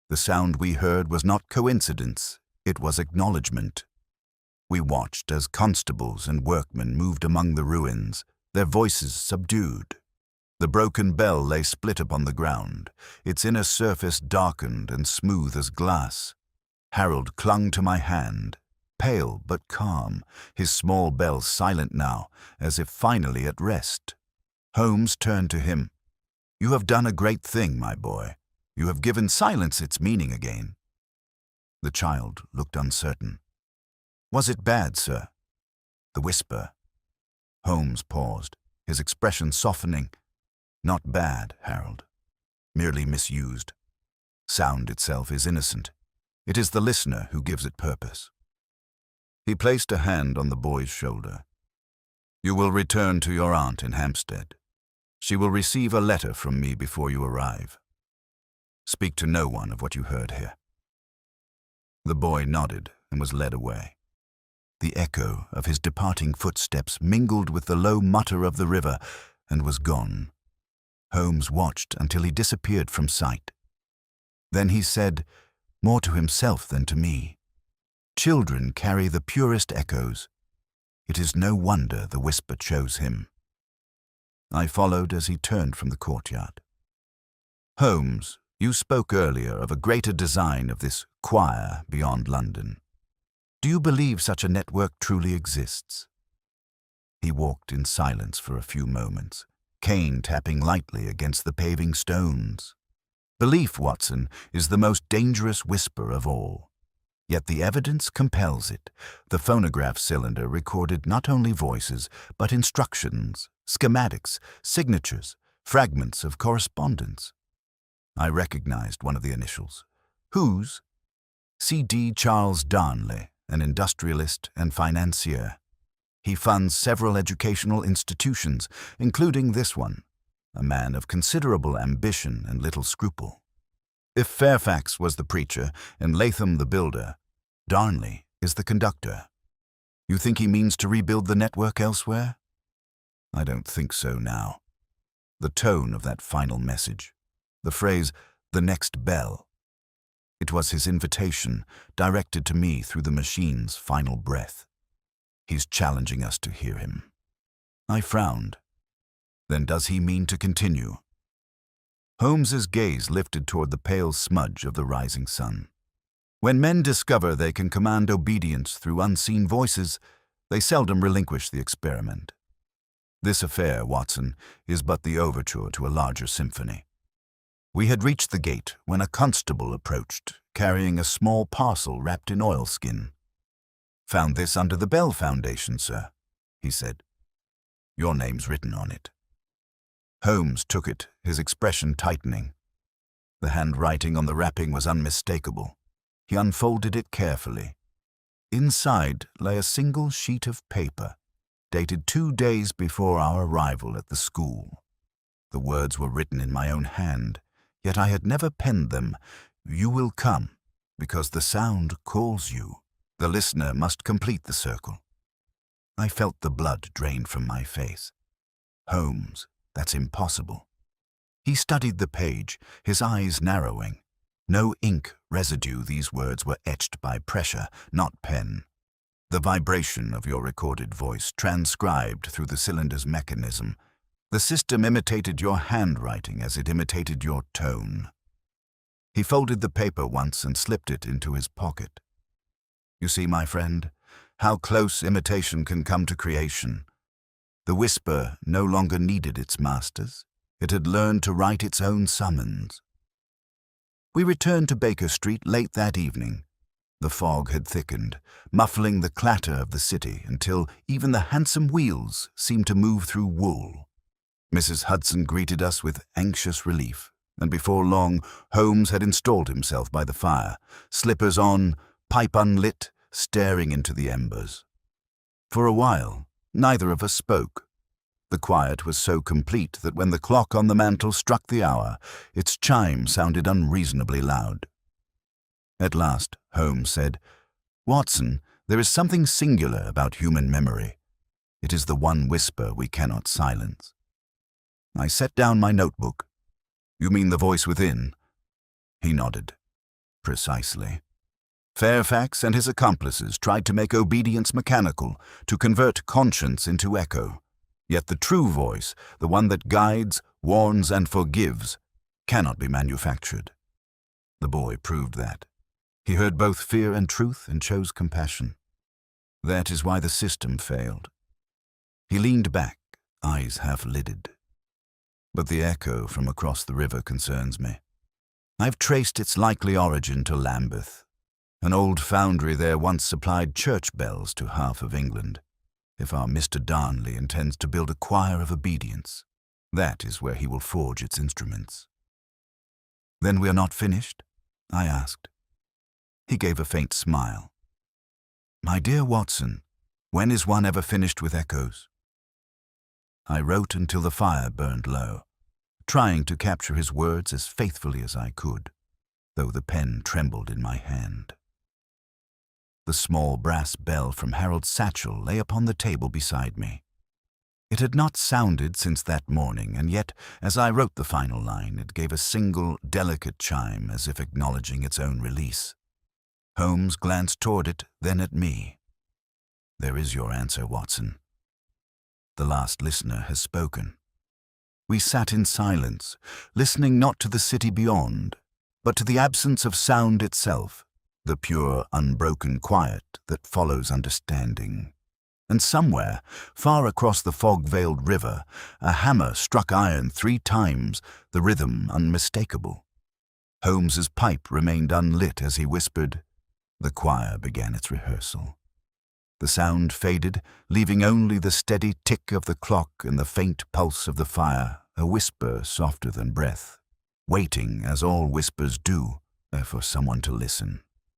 The sound we heard was not coincidence, it was acknowledgement. We watched as constables and workmen moved among the ruins, their voices subdued. The broken bell lay split upon the ground, its inner surface darkened and smooth as glass. Harold clung to my hand, pale but calm, his small bell silent now, as if finally at rest. Holmes turned to him. "You have done a great thing, my boy. You have given silence its meaning again." The child looked uncertain. "Was it bad, sir?" The whisper. Holmes paused, his expression softening. "Not bad, Harold. Merely misused. Sound itself is innocent. It is the listener who gives it purpose." He placed a hand on the boy's shoulder. "You will return to your aunt in Hampstead. She will receive a letter from me before you arrive. Speak to no one of what you heard here." The boy nodded and was led away. The echo of his departing footsteps mingled with the low mutter of the river and was gone. Holmes watched until he disappeared from sight. Then he said, more to himself than to me, "Children carry the purest echoes. It is no wonder the whisper chose him." I followed as he turned from the courtyard. "Holmes, you spoke earlier of a greater design of this choir beyond London. Do you believe such a network truly exists?" He walked in silence for a few moments, cane tapping lightly against the paving stones. Belief, Watson, is the most dangerous whisper of all. Yet the evidence compels it. The phonograph cylinder recorded not only voices, but instructions, schematics, signatures, fragments of correspondence. I recognized one of the initials. Whose? C.D. Charles Darnley, an industrialist and financier. He funds several educational institutions, including this one, a man of considerable ambition and little scruple. If Fairfax was the preacher and Latham the builder, Darnley is the conductor. You think he means to rebuild the network elsewhere? I don't think so now. The tone of that final message, the phrase, "the next bell," it was his invitation, directed to me through the machine's final breath. He's challenging us to hear him. I frowned. Then does he mean to continue? Holmes's gaze lifted toward the pale smudge of the rising sun. When men discover they can command obedience through unseen voices, they seldom relinquish the experiment. This affair, Watson, is but the overture to a larger symphony. We had reached the gate when a constable approached, carrying a small parcel wrapped in oilskin. "Found this under the Bell Foundation, sir," he said. "Your name's written on it." Holmes took it, his expression tightening. The handwriting on the wrapping was unmistakable. He unfolded it carefully. Inside lay a single sheet of paper, dated 2 days before our arrival at the school. The words were written in my own hand, yet I had never penned them. "You will come, because the sound calls you. The listener must complete the circle." I felt the blood drain from my face. Holmes, that's impossible. He studied the page, his eyes narrowing. No ink residue, these words were etched by pressure, not pen. The vibration of your recorded voice transcribed through the cylinder's mechanism. The system imitated your handwriting as it imitated your tone. He folded the paper once and slipped it into his pocket. "You see, my friend, how close imitation can come to creation. The whisper no longer needed its masters. It had learned to write its own summons." We returned to Baker Street late that evening. The fog had thickened, muffling the clatter of the city until even the handsome wheels seemed to move through wool. Mrs. Hudson greeted us with anxious relief, and before long Holmes had installed himself by the fire, slippers on, pipe unlit, staring into the embers. For a while, neither of us spoke. The quiet was so complete that when the clock on the mantel struck the hour, its chime sounded unreasonably loud. At last, Holmes said, Watson, there is something singular about human memory. It is the one whisper we cannot silence. I set down my notebook. You mean the voice within? He nodded. Precisely. Fairfax and his accomplices tried to make obedience mechanical, to convert conscience into echo. Yet the true voice, the one that guides, warns, and forgives, cannot be manufactured. The boy proved that. He heard both fear and truth and chose compassion. That is why the system failed. He leaned back, eyes half-lidded. But the echo from across the river concerns me. I've traced its likely origin to Lambeth. An old foundry there once supplied church bells to half of England. If our Mr. Darnley intends to build a choir of obedience, that is where he will forge its instruments. Then we are not finished? I asked. He gave a faint smile. My dear Watson, when is one ever finished with echoes? I wrote until the fire burned low, trying to capture his words as faithfully as I could, though the pen trembled in my hand. The small brass bell from Harold's satchel lay upon the table beside me. It had not sounded since that morning, and yet, as I wrote the final line, it gave a single, delicate chime as if acknowledging its own release. Holmes glanced toward it, then at me. There is your answer, Watson. The last listener has spoken. We sat in silence, listening not to the city beyond, but to the absence of sound itself, the pure, unbroken quiet that follows understanding. And somewhere, far across the fog-veiled river, a hammer struck iron 3 times, the rhythm unmistakable. Holmes's pipe remained unlit as he whispered. The choir began its rehearsal. The sound faded, leaving only the steady tick of the clock and the faint pulse of the fire, a whisper softer than breath, waiting, as all whispers do, for someone to listen.